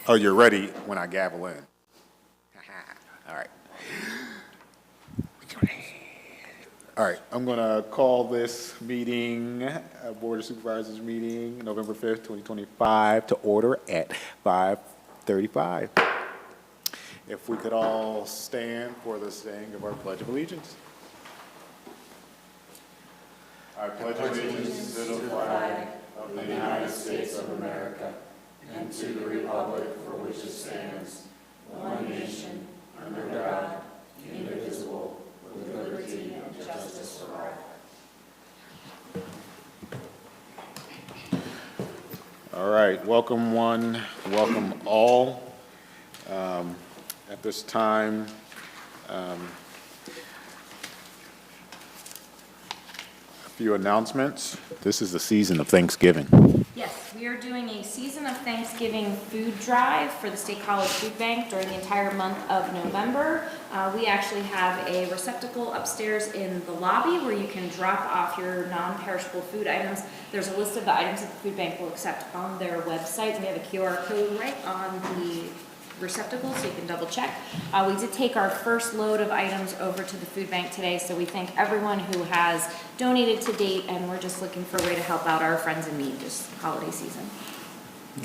Oh, you're ready when I gavel in. All right. All right, I'm going to call this meeting, Board of Supervisors meeting, November 5th, 2025, to order at 5:35. If we could all stand for the saying of our Pledge of Allegiance. I pledge allegiance to the flag of the United States of America and to the republic for which it stands, one nation, under God, indivisible, with liberty and justice for all. All right, welcome one, welcome all. At this time, a few announcements. This is the season of Thanksgiving. Yes, we are doing a Season of Thanksgiving food drive for the State College Food Bank during the entire month of November. We actually have a receptacle upstairs in the lobby where you can drop off your non-perishable food items. There's a list of the items that the food bank will accept on their website. We have a QR code right on the receptacle, so you can double check. We did take our first load of items over to the food bank today, so we thank everyone who has donated to date, and we're just looking for a way to help out our friends in need this holiday season.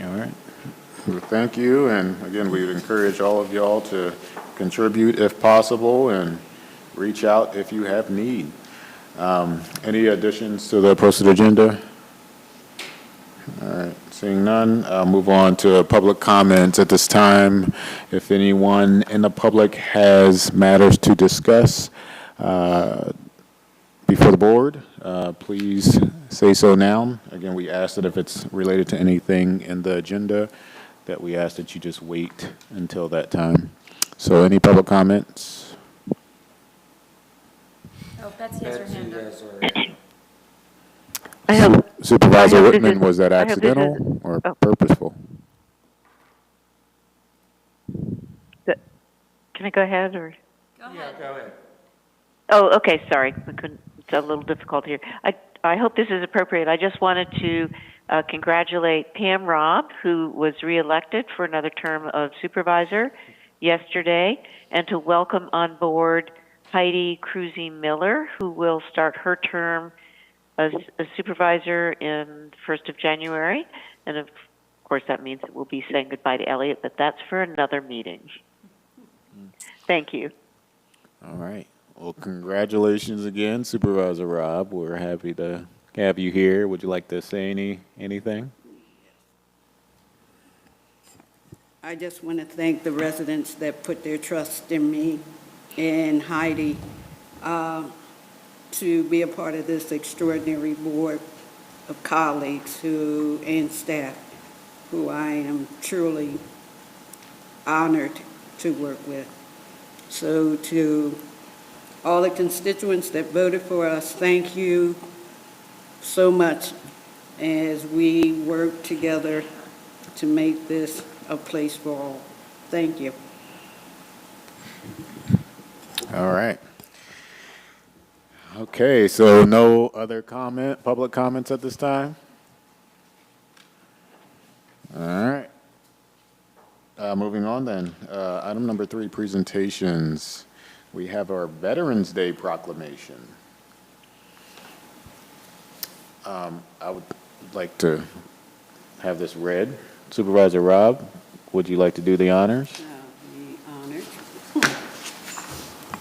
All right. Well, thank you, and again, we encourage all of y'all to contribute if possible and reach out if you have need. Any additions to the posted agenda? All right, seeing none, I'll move on to public comments at this time. If anyone in the public has matters to discuss before the board, please say so now. Again, we ask that if it's related to anything in the agenda, that we ask that you just wait until that time. So any public comments? Oh, Betsy has her hand up. Supervisor Whitman, was that accidental or purposeful? Can I go ahead or? Go ahead. Yeah, go ahead. Oh, okay, sorry. It's a little difficult here. I hope this is appropriate. I just wanted to congratulate Pam Robb, who was reelected for another term of supervisor yesterday, and to welcome on board Heidi Cruzy Miller, who will start her term as a supervisor in 1st of January. And of course, that means that we'll be saying goodbye to Elliot, but that's for another meeting. Thank you. All right. Well, congratulations again, Supervisor Robb. We're happy to have you here. Would you like to say anything? I just want to thank the residents that put their trust in me and Heidi to be a part of this extraordinary board of colleagues and staff who I am truly honored to work with. So to all the constituents that voted for us, thank you so much as we work together to make this a place for all. Thank you. All right. Okay, so no other public comments at this time? All right. Moving on then. Item number 3, presentations. We have our Veterans Day proclamation. I would like to have this read. Supervisor Robb, would you like to do the honors? I'll be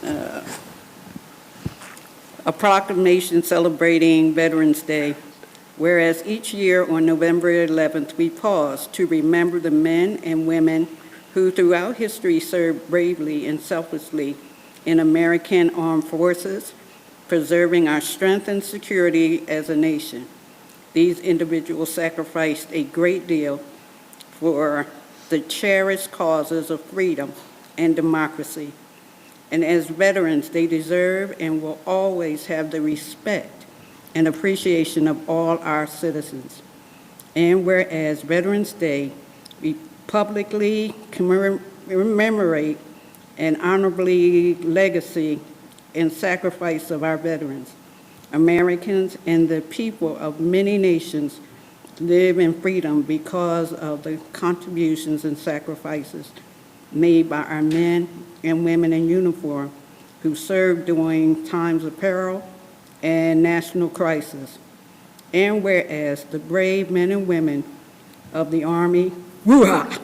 honored. A proclamation celebrating Veterans Day. Whereas each year on November 11th, we pause to remember the men and women who throughout history served bravely and selflessly in American armed forces, preserving our strength and security as a nation. These individuals sacrificed a great deal for the cherished causes of freedom and democracy. And as veterans, they deserve and will always have the respect and appreciation of all our citizens. And whereas Veterans Day, we publicly commemorate an honorably legacy and sacrifice of our veterans, Americans, and the people of many nations live in freedom because of the contributions and sacrifices made by our men and women in uniform who served during times of peril and national crisis. And whereas the brave men and women of the Army, woo-ha,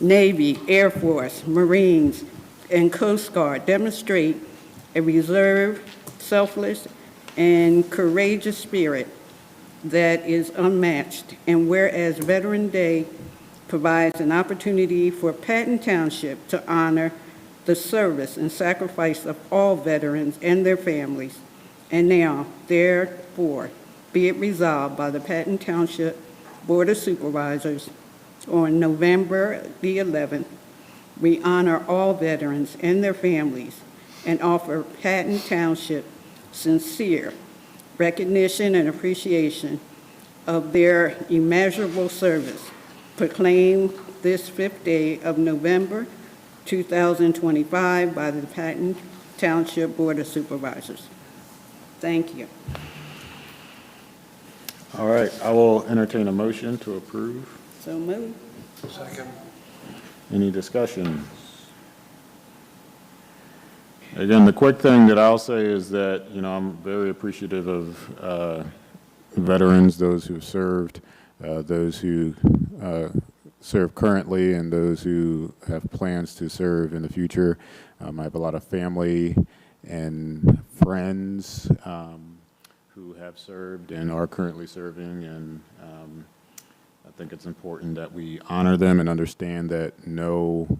Navy, Air Force, Marines, and Coast Guard demonstrate a reserved, selfless, and courageous spirit that is unmatched. And whereas Veteran Day provides an opportunity for Patton Township to honor the service and sacrifice of all veterans and their families. And now, therefore, be it resolved by the Patton Township Board of Supervisors on November the 11th, we honor all veterans and their families and offer Patton Township sincere recognition and appreciation of their immeasurable service. Proclaimed this 5th day of November 2025 by the Patton Township Board of Supervisors. Thank you. All right, I will entertain a motion to approve. So moved. Any discussion? Again, the quick thing that I'll say is that, I'm very appreciative of veterans, those who have served, those who serve currently, and those who have plans to serve in the future. I have a lot of family and friends who have served and are currently serving, and I think it's important that we honor them and understand that no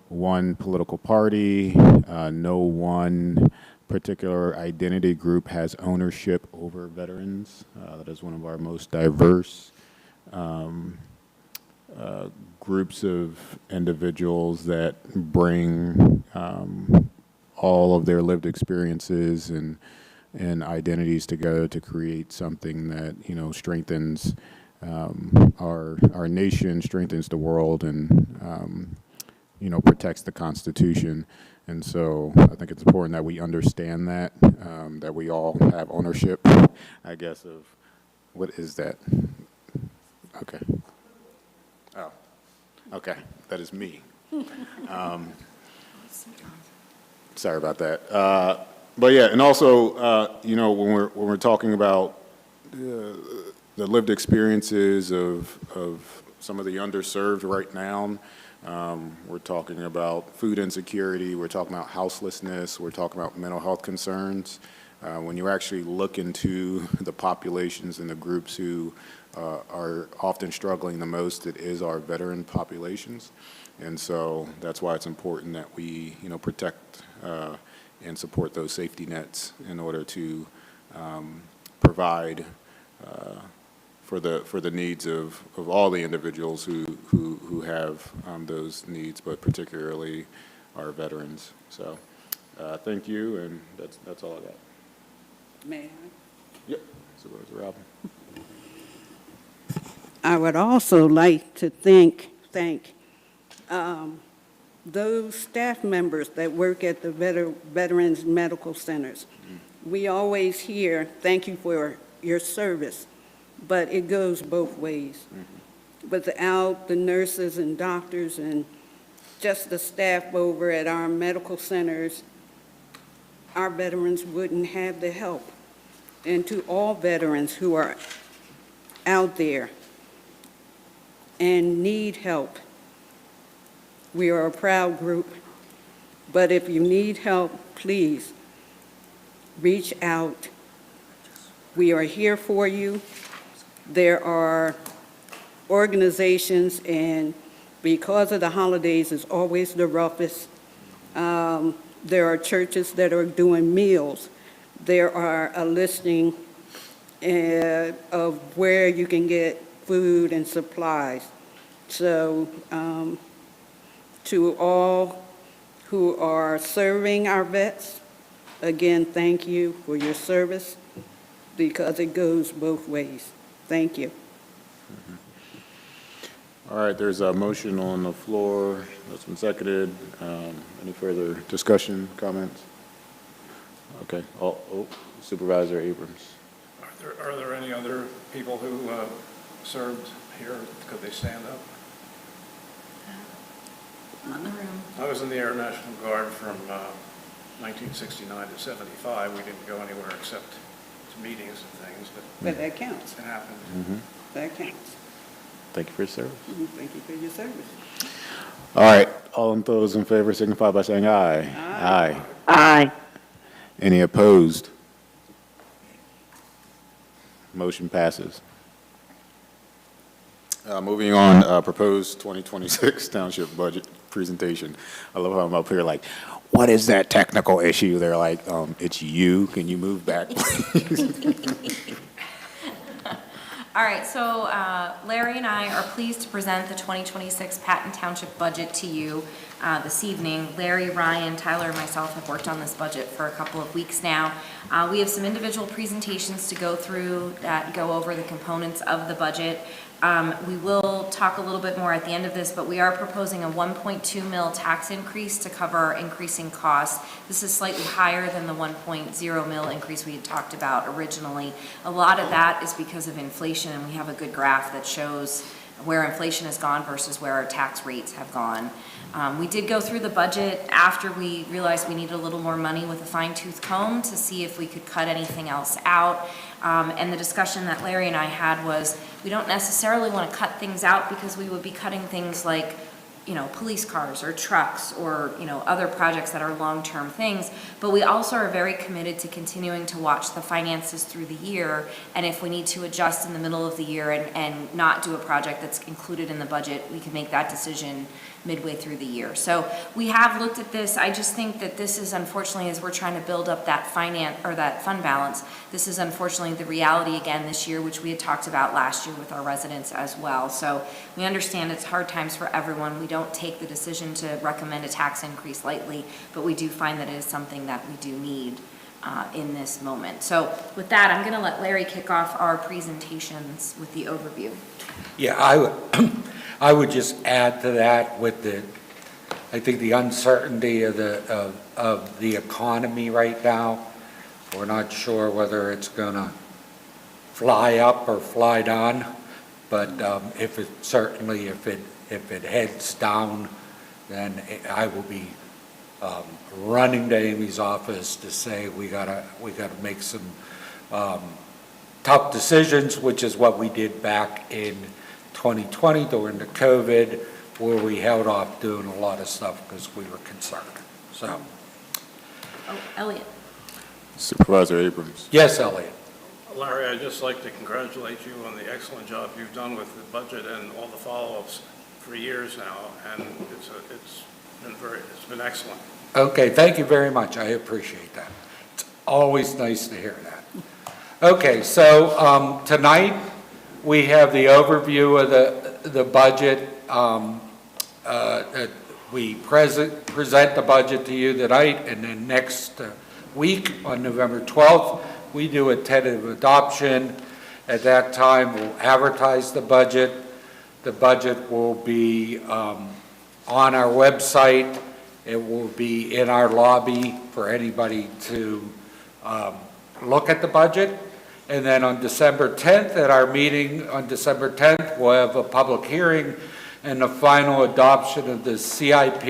one political party, no one particular identity group has ownership over veterans. That is one of our most diverse groups of individuals that bring all of their lived experiences and identities together to create something that, strengthens our nation, strengthens the world, and protects the Constitution. And so I think it's important that we understand that, that we all have ownership, I guess, of what is that? Okay. Oh, okay. That is me. Sorry about that. But yeah, and also, when we're talking about the lived experiences of some of the underserved right now, we're talking about food insecurity, we're talking about houselessness, we're talking about mental health concerns. When you actually look into the populations and the groups who are often struggling the most, it is our veteran populations. And so that's why it's important that we, protect and support those safety nets in order to provide for the needs of all the individuals who have those needs, but particularly our veterans. So thank you, and that's all I got. May I? Yep. Supervisor Robin. I would also like to thank those staff members that work at the Veterans Medical Centers. We always hear, thank you for your service, but it goes both ways. Without the nurses and doctors and just the staff over at our medical centers, our veterans wouldn't have the help. And to all veterans who are out there and need help, we are a proud group, but if you need help, please reach out. We are here for you. There are organizations, and because of the holidays, it's always the roughest. There are churches that are doing meals. There are a listing of where you can get food and supplies. So to all who are serving our vets, again, thank you for your service, because it goes both ways. Thank you. All right, there's a motion on the floor that's been seconded. Any further discussion, comments? Okay. Supervisor Abrams. Are there any other people who served here? Could they stand up? Not in the room. I was in the Air National Guard from 1969 to 75. We didn't go anywhere except to meetings and things, But that counts. but it happened. That counts. Thank you for your service. Thank you for your service. All right, all those in favor signify by saying aye. Aye. Aye. Any opposed? Motion passes. Moving on, proposed 2026 township budget presentation. I love how I'm up here like, what is that technical issue? They're like, it's you. Can you move back, please? All right, so Larry and I are pleased to present the 2026 Patton Township budget to you this evening. Larry, Ryan, Tyler, and myself have worked on this budget for a couple of weeks now. We have some individual presentations to go through that go over the components of the budget. We will talk a little bit more at the end of this, but we are proposing a 1.2 mil tax increase to cover increasing costs. This is slightly higher than the 1.0 mil increase we had talked about originally. A lot of that is because of inflation, and we have a good graph that shows where inflation has gone versus where our tax rates have gone. We did go through the budget after we realized we needed a little more money with a fine-tooth comb to see if we could cut anything else out. And the discussion that Larry and I had was, we don't necessarily want to cut things out because we would be cutting things like, you know, police cars or trucks or, you know, other projects that are long-term things. But we also are very committed to continuing to watch the finances through the year. And if we need to adjust in the middle of the year and not do a project that's included in the budget, we can make that decision midway through the year. So we have looked at this. I just think that this is, unfortunately, as we're trying to build up that that fund balance, this is unfortunately the reality again this year, which we had talked about last year with our residents as well. So we understand it's hard times for everyone. We don't take the decision to recommend a tax increase lightly, but we do find that it is something that we do need in this moment. So with that, I'm going to let Larry kick off our presentations with the overview. Yeah, I would just add to that with I think the uncertainty of the economy right now. We're not sure whether it's gonna fly up or fly down, but if it heads down, then I will be running to Amy's office to say we gotta make some tough decisions, which is what we did back in 2020 during the COVID, where we held off doing a lot of stuff because we were concerned. So. Oh, Elliot. Supervisor Abrams. Yes, Elliot. Larry, I'd just like to congratulate you on the excellent job you've done with the budget and all the follow-ups for years now, and it's been excellent. Okay, thank you very much. I appreciate that. It's always nice to hear that. Okay, so tonight we have the overview of the budget. We present the budget to you tonight, and then next week on November 12th, we do a tentative adoption. At that time, we'll advertise the budget. The budget will be on our website. It will be in our lobby for anybody to look at the budget. And then on December 10th, at our meeting on December 10th, we'll have a public hearing and the final adoption of the CIP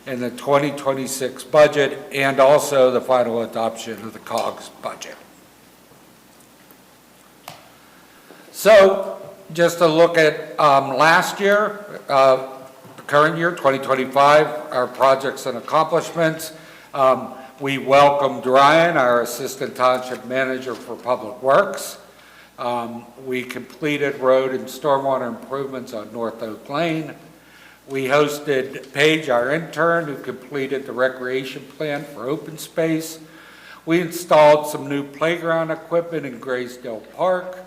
and the 2026 budget, and also the final adoption of the COGS budget. So just to look at last year, the current year, 2025, our projects and accomplishments. We welcomed Ryan, our Assistant Township Manager for Public Works. We completed road and stormwater improvements on North Oak Lane. We hosted Paige, our intern, who completed the recreation plan for open space. We installed some new playground equipment in Graysdale Park.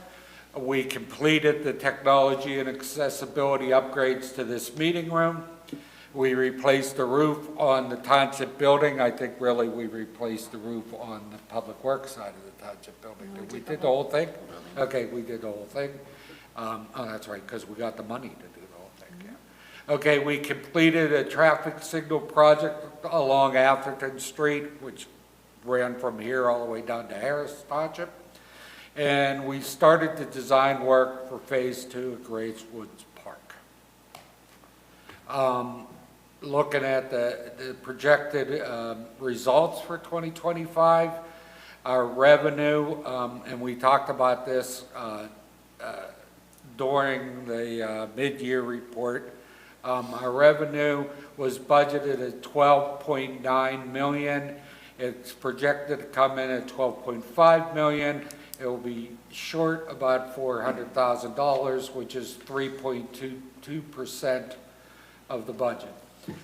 We completed the technology and accessibility upgrades to this meeting room. We replaced the roof on the township building. I think really we replaced the roof on the public works side of the township building. We did the whole thing? Okay, we did the whole thing. Oh, that's right, because we got the money to do the whole thing, yeah. Okay, we completed a traffic signal project along Atherton Street, which ran from here all the way down to Harris Township. And we started the design work for Phase 2 at Graves Woods Park. Looking at the projected results for 2025, our revenue, and we talked about this during the mid-year report, our revenue was budgeted at $12.9 million. It's projected to come in at $12.5 million. It will be short about $400,000, which is 3.22% of the budget.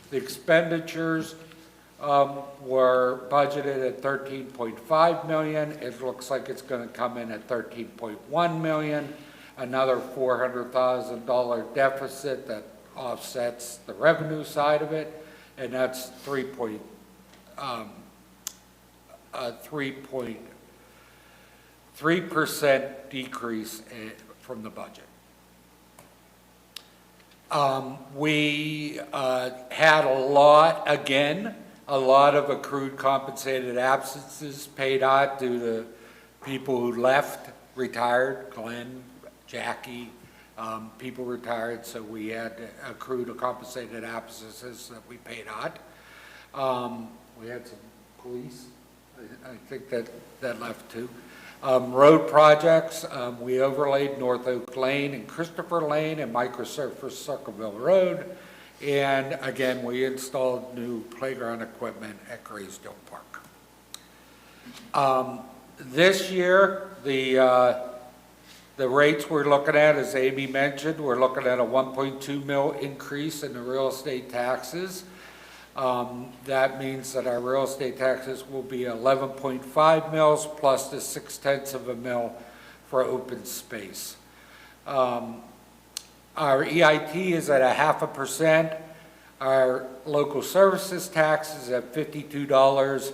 The expenditures were budgeted at $13.5 million. It looks like it's going to come in at $13.1 million. Another $400,000 deficit that offsets the revenue side of it, and that's 3% decrease from the budget. We had a lot of accrued compensated absences paid out due to people who left, retired, Glenn, Jackie, people retired, so we had accrued compensated absences that we paid out. We had some police, I think that left too. Road projects, we overlaid North Oak Lane and Christopher Lane and microsurface Circleville Road. And again, we installed new playground equipment at Graysdale Park. This year, the rates we're looking at, as Amy mentioned, we're looking at a 1.2 mil increase in the real estate taxes. That means that our real estate taxes will be 11.5 mils plus the 0.6 of a mil for open space. Our EIT is at 0.5%. Our local services tax is at $52,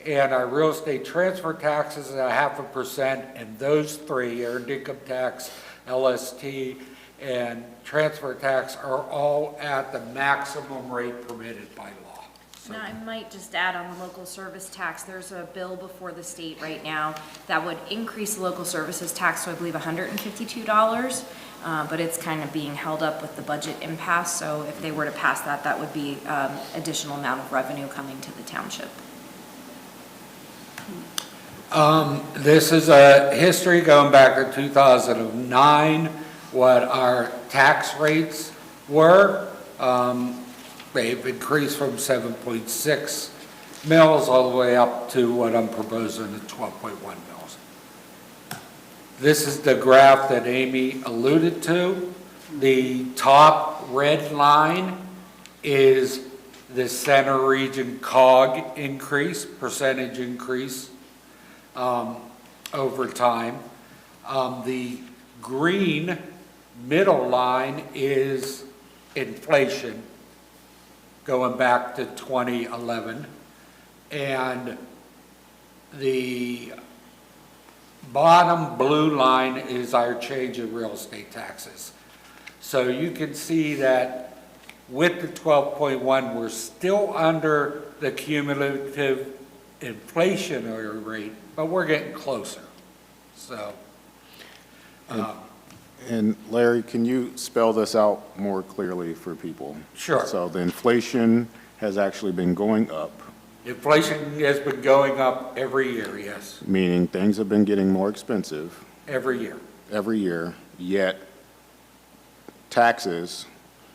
and our real estate transfer taxes is at 0.5%. And those three, earned income tax, LST, and transfer tax, are all at the maximum rate permitted by law. Now, I might just add on the local service tax, there's a bill before the state right now that would increase the local services tax to, I believe, $152, but it's kind of being held up with the budget impasse, so if they were to pass that, that would be additional amount of revenue coming to the township. This is a history going back to 2009, what our tax rates were. They've increased from 7.6 mils all the way up to what I'm proposing at 12.1 mils. This is the graph that Amy alluded to. The top red line is the center region COG increase, percentage increase over time. The green middle line is inflation going back to 2011, and the bottom blue line is our change in real estate taxes. So you can see that with the 12.1, we're still under the cumulative inflationary rate, but we're getting closer. So. And Larry, can you spell this out more clearly for people? Sure. So the inflation has actually been going up. Inflation has been going up every year, yes. Meaning things have been getting more expensive Every year. every year, yet taxes,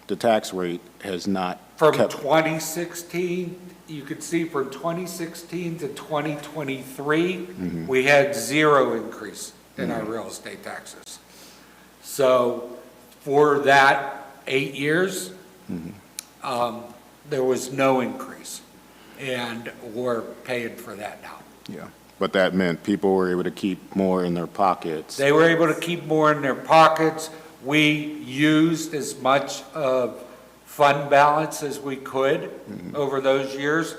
the tax rate has not From kept. 2016, you could see from 2016 to 2023, we had zero increase in our real estate taxes. So for that 8 years, there was no increase, and we're paying for that now. Yeah, but that meant people were able to keep more in their pockets. They were able to keep more in their pockets. We used as much of fund balance as we could over those years.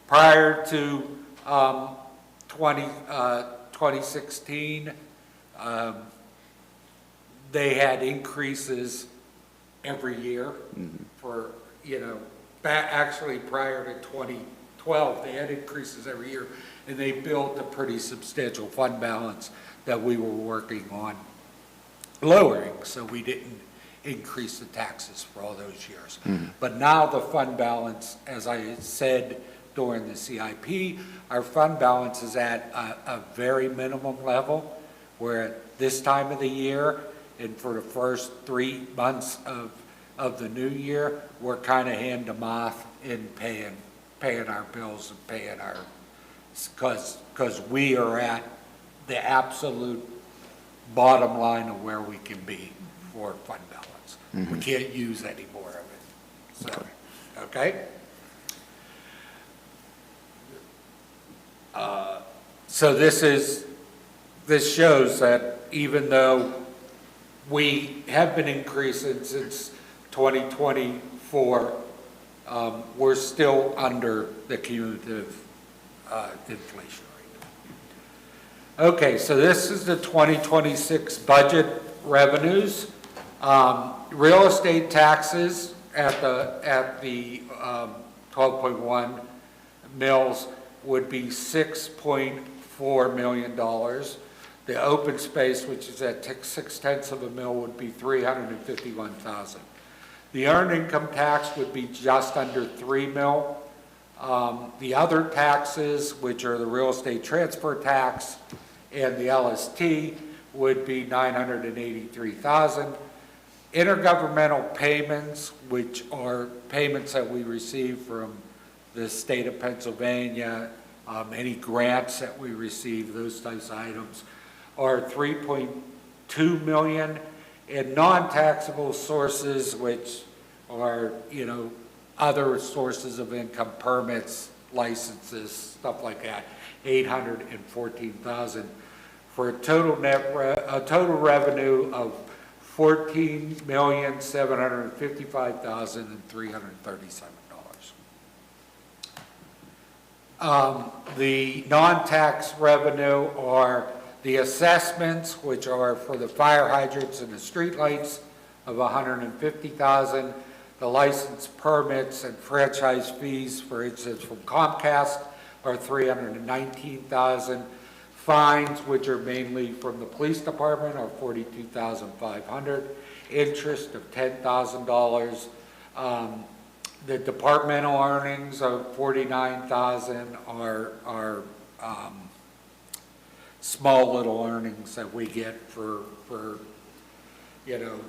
Prior to 2016, they had increases every year for, actually prior to 2012. 12, they had increases every year, and they built a pretty substantial fund balance that we were working on lowering, so we didn't increase the taxes for all those years. But now the fund balance, as I said during the CIP, our fund balance is at a very minimum level, where at this time of the year, and for the first 3 months of the new year, we're kind of hand to mouth in paying our bills and paying our, because we are at the absolute bottom line of where we can be for fund balance. We can't use any more of it. So, okay? So this shows that even though we have been increasing since 2024, we're still under the cumulative inflation rate. Okay, so this is the 2026 budget revenues. Real estate taxes at the 12.1 mils would be $6.4 million. The open space, which is at 6/10 of a mil, would be $351,000. The earned income tax would be just under 3 mil. The other taxes, which are the real estate transfer tax and the LST, would be $983,000. Intergovernmental payments, which are payments that we receive from the state of Pennsylvania, any grants that we receive, those types of items, are $3.2 million. And non-taxable sources, which are, other sources of income, permits, licenses, stuff like that, $814,000, for a total total revenue of $14,755,337. The non-tax revenue are the assessments, which are for the fire hydrants and the streetlights, of $150,000. The license permits and franchise fees, for instance, from Comcast, are $319,000. Fines, which are mainly from the police department, are $42,500. Interest of $10,000. The departmental earnings of $49,000 are small little earnings that we get for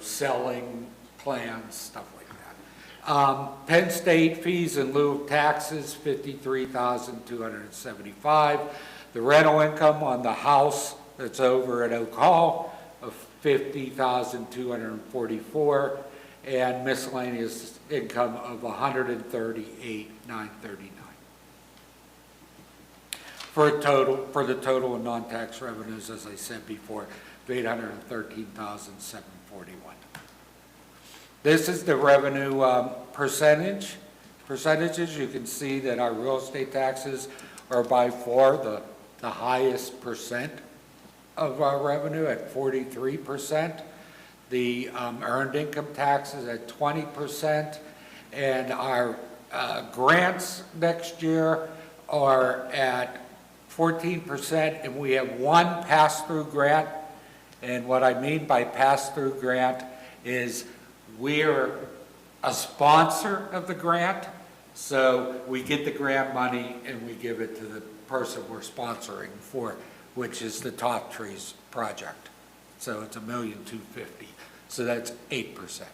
selling plans, stuff like that. Penn State fees in lieu of taxes, $53,275. The rental income on the house that's over at Oak Hall of $50,244, and miscellaneous income of $138,939. For the total of non-tax revenues, as I said before, of $813,741. This is the revenue percentages. You can see that our real estate taxes are by far the highest percent of our revenue at 43%. The earned income taxes at 20%, and our grants next year are at 14%, and we have one pass-through grant. And what I mean by pass-through grant is we're a sponsor of the grant, so we get the grant money and we give it to the person we're sponsoring for, which is the Top Trees project. So it's $1,250,000. So that's 8%.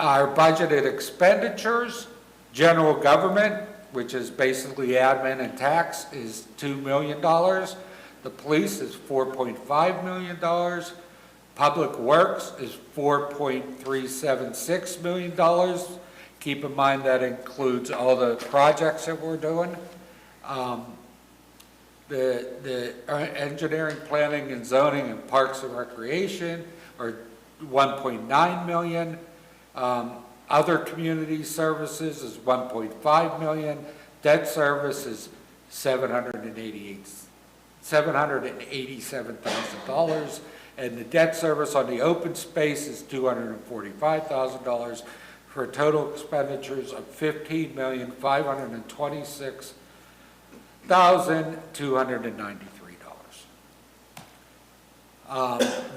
Our budgeted expenditures, general government, which is basically admin and tax, is $2 million. The police is $4.5 million. Public Works is $4.376 million. Keep in mind that includes all the projects that we're doing. The engineering, planning, and zoning, and parks and recreation are $1.9 million. Other community services is $1.5 million. Debt service is $787,000, and the debt service on the open space is $245,000 for total expenditures of $15,526,293.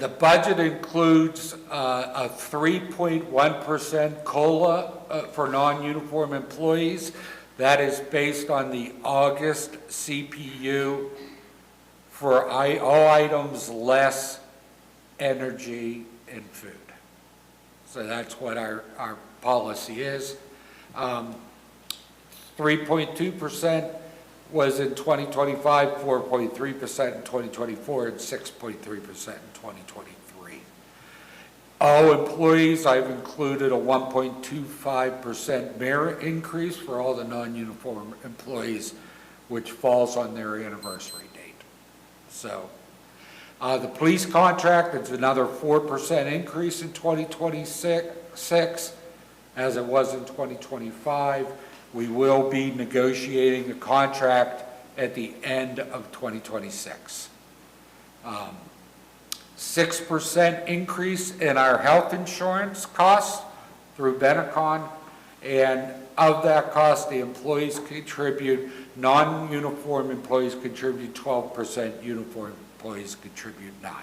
The budget includes a 3.1% COLA for non-uniform employees. That is based on the August CPU for all items less energy and food. So that's what our policy is. 3.2% was in 2025, 4.3% in 2024, and 6.3% in 2023. All employees, I've included a 1.25% merit increase for all the non-uniform employees, which falls on their anniversary date. So the police contract is another 4% increase in 2026, as it was in 2025. We will be negotiating a contract at the end of 2026. 6% increase in our health insurance costs through Benecon, and of that cost, the employees contribute, non-uniform employees contribute 12%, uniform employees contribute 9%.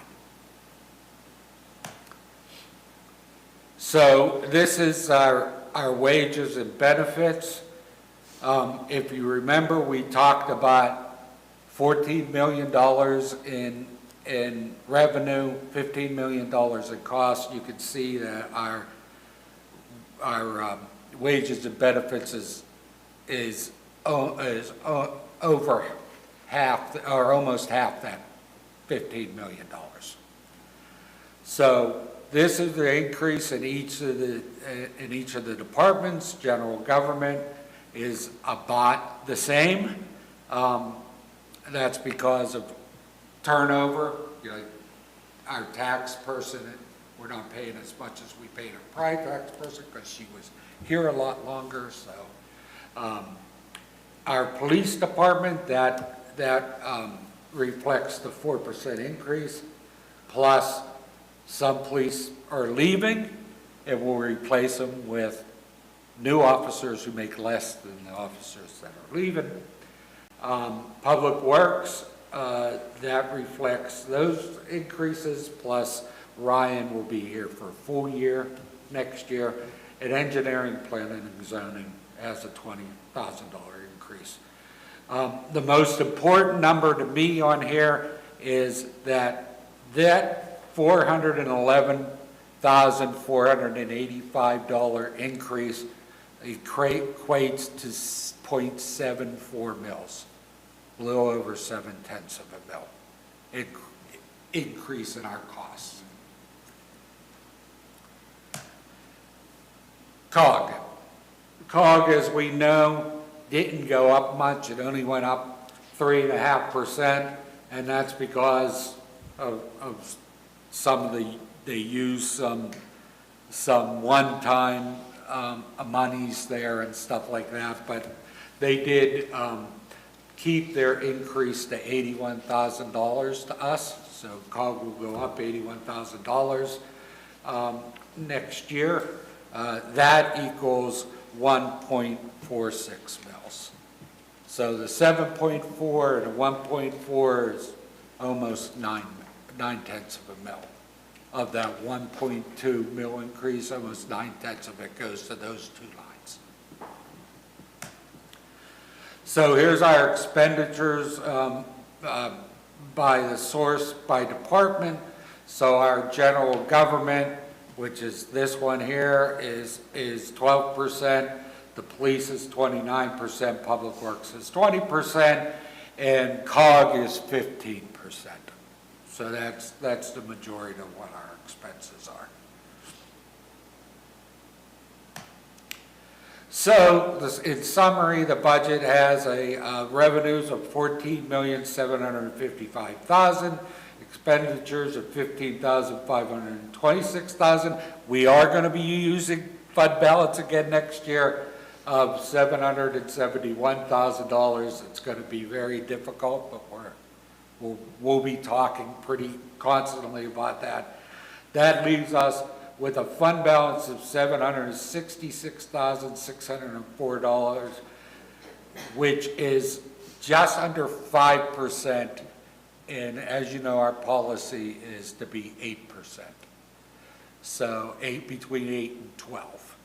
So this is our wages and benefits. If you remember, we talked about $14 million in revenue, $15 million in costs. You can see that our wages and benefits is over half, or almost half that $15 million. So this is the increase in each of the departments. General government is about the same. That's because of turnover. You know, our tax person, we're not paying as much as we paid our prior tax person because she was here a lot longer. So our police department, that reflects the 4% increase, plus some police are leaving, and we'll replace them with new officers who make less than the officers that are leaving. Public Works, that reflects those increases, plus Ryan will be here for a full year next year, and engineering, planning, and zoning has a $20,000 increase. The most important number to me on here is that $411,485 increase equates to 0.74 mils, a little over 0.7 of a mil, increase in our costs. COG, as we know, didn't go up much. It only went up 3.5%, and that's because of some of they used some one-time monies there and stuff like that, but they did keep their increase to $81,000 to us, so COG will go up $81,000 next year. That equals 1.46 mils. So the 7.4 and the 1.4 is almost 9/10 of a mil. Of that 1.2 mil increase, almost 9/10 of it goes to those two lines. So here's our expenditures by the source, by department. So our general government, which is this one here, is 12%. The police is 29%. Public Works is 20%, and COG is 15%. So that's the majority of what our expenses are. So in summary, the budget has revenues of $14,755,000, expenditures of $15,526,000. We are going to be using fund balance again next year of $771,000. It's going to be very difficult, but we'll be talking pretty constantly about that. That leaves us with a fund balance of $766,604, which is just under 5%. And as you know, our policy is to be 8%. So between 8 and 12.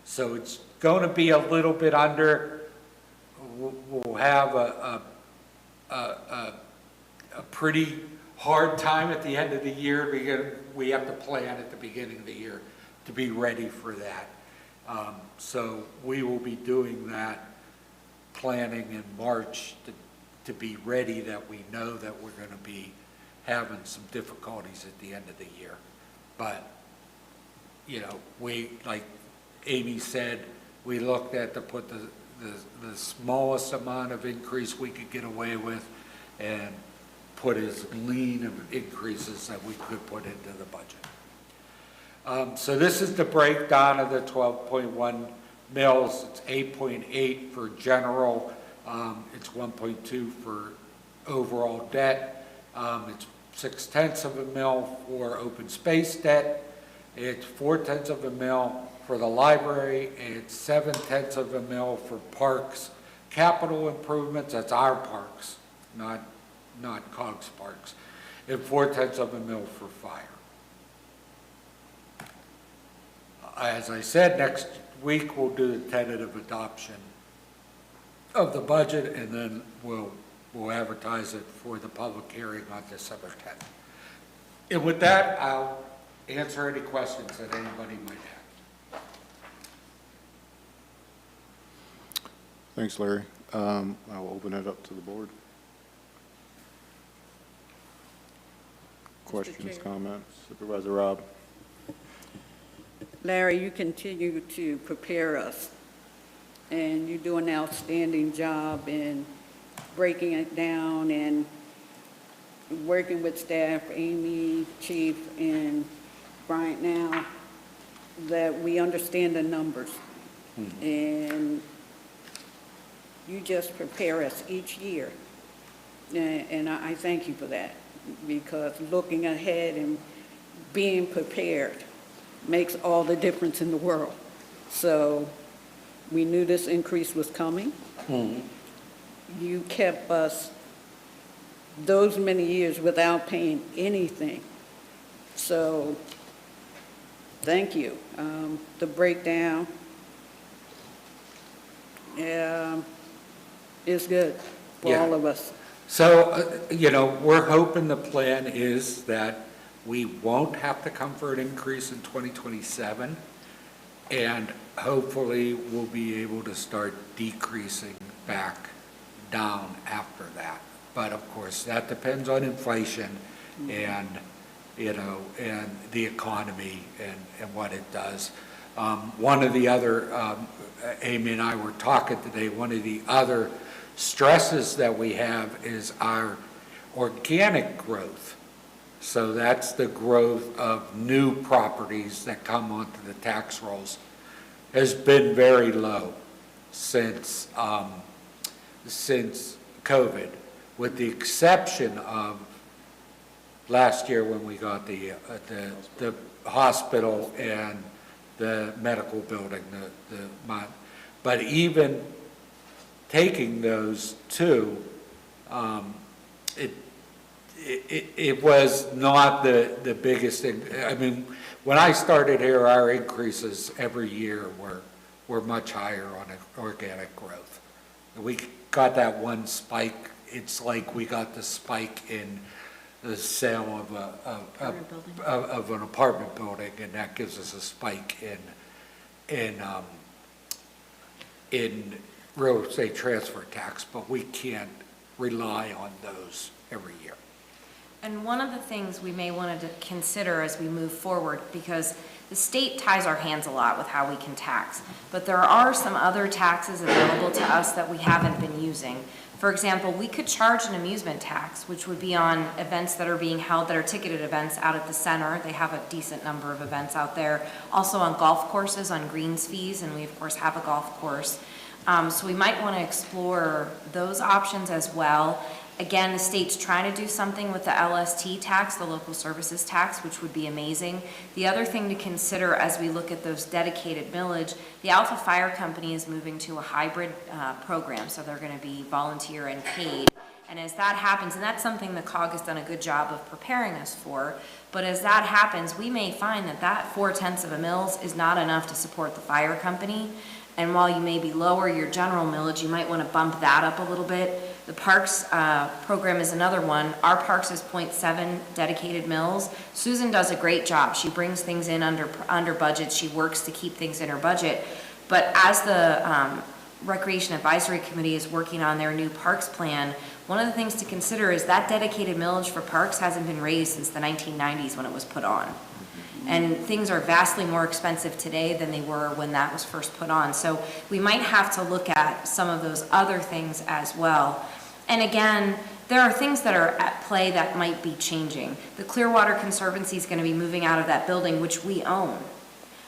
So it's going to be a little bit under. We'll have a pretty hard time at the end of the year because we have to plan at the beginning of the year to be ready for that. So we will be doing that planning in March to be ready, that we know that we're going to be having some difficulties at the end of the year. But, you know, like Amy said, we looked at to put the smallest amount of increase we could get away with and put as lean of increases that we could put into the budget. So this is the breakdown of the 12.1 mills. It's 8.8 for general. It's 1.2 for overall debt. It's 0.6 of a mil for open space debt. It's 0.4 of a mil for the library. It's 0.7 of a mil for parks. Capital improvements, that's our parks, not COGS parks. And 0.4 of a mil for fire. As I said, next week we'll do the tentative adoption of the budget, and then we'll advertise it for the public hearing on December 10th. And with that, I'll answer any questions that anybody might have. Thanks, Larry. I'll open it up to the board. Questions, Chair. comments? Supervisor Robb? Larry, you continue to prepare us, and you do an outstanding job in breaking it down and working with staff, Amy, Chief, and Bryant now, that we understand the numbers. And you just prepare us each year. And I thank you for that, because looking ahead and being prepared makes all the difference in the world. So we knew this increase was coming. You kept us those many years without paying anything. So thank you. The breakdown is good for all of us. So, you know, we're hoping the plan is that we won't have to come for an increase in 2027, and hopefully we'll be able to start decreasing back down after that. But of course, that depends on inflation and, you know, and the economy and what it does. One of the other, Amy and I were talking today, one of the other stresses that we have is our organic growth. So that's the growth of new properties that come onto the tax rolls, has been very low since COVID, with the exception of last year when we got the hospital and the medical building, but even taking those two, it was not the biggest thing. I mean, when I started here, our increases every year were much higher on organic growth. We got that one spike. It's like we got the spike in the sale of an apartment building, and that gives us a spike in real estate transfer tax, but we can't rely on those every year. And one of the things we may want to consider as we move forward, because the state ties our hands a lot with how we can tax, but there are some other taxes available to us that we haven't been using. For example, we could charge an amusement tax, which would be on events that are being held, that are ticketed events out at the center. They have a decent number of events out there. Also on golf courses, on greens fees, and we of course have a golf course. So we might want to explore those options as well. Again, the state's trying to do something with the LST tax, the local services tax, which would be amazing. The other thing to consider as we look at those dedicated millage, the Alpha Fire Company is moving to a hybrid program, so they're going to be volunteer and paid. And as that happens, and that's something the COG has done a good job of preparing us for, but as that happens, we may find that that 0.4 of a mills is not enough to support the fire company. And while you maybe lower your general millage, you might want to bump that up a little bit. The Parks program is another one. Our Parks is 0.7 dedicated mills. Susan does a great job. She brings things in under budget. She works to keep things in her budget. But as the Recreation Advisory Committee is working on their new parks plan, one of the things to consider is that dedicated millage for parks hasn't been raised since the 1990s when it was put on. And things are vastly more expensive today than they were when that was first put on. So we might have to look at some of those other things as well. And again, there are things that are at play that might be changing. The Clearwater Conservancy is going to be moving out of that building, which we own.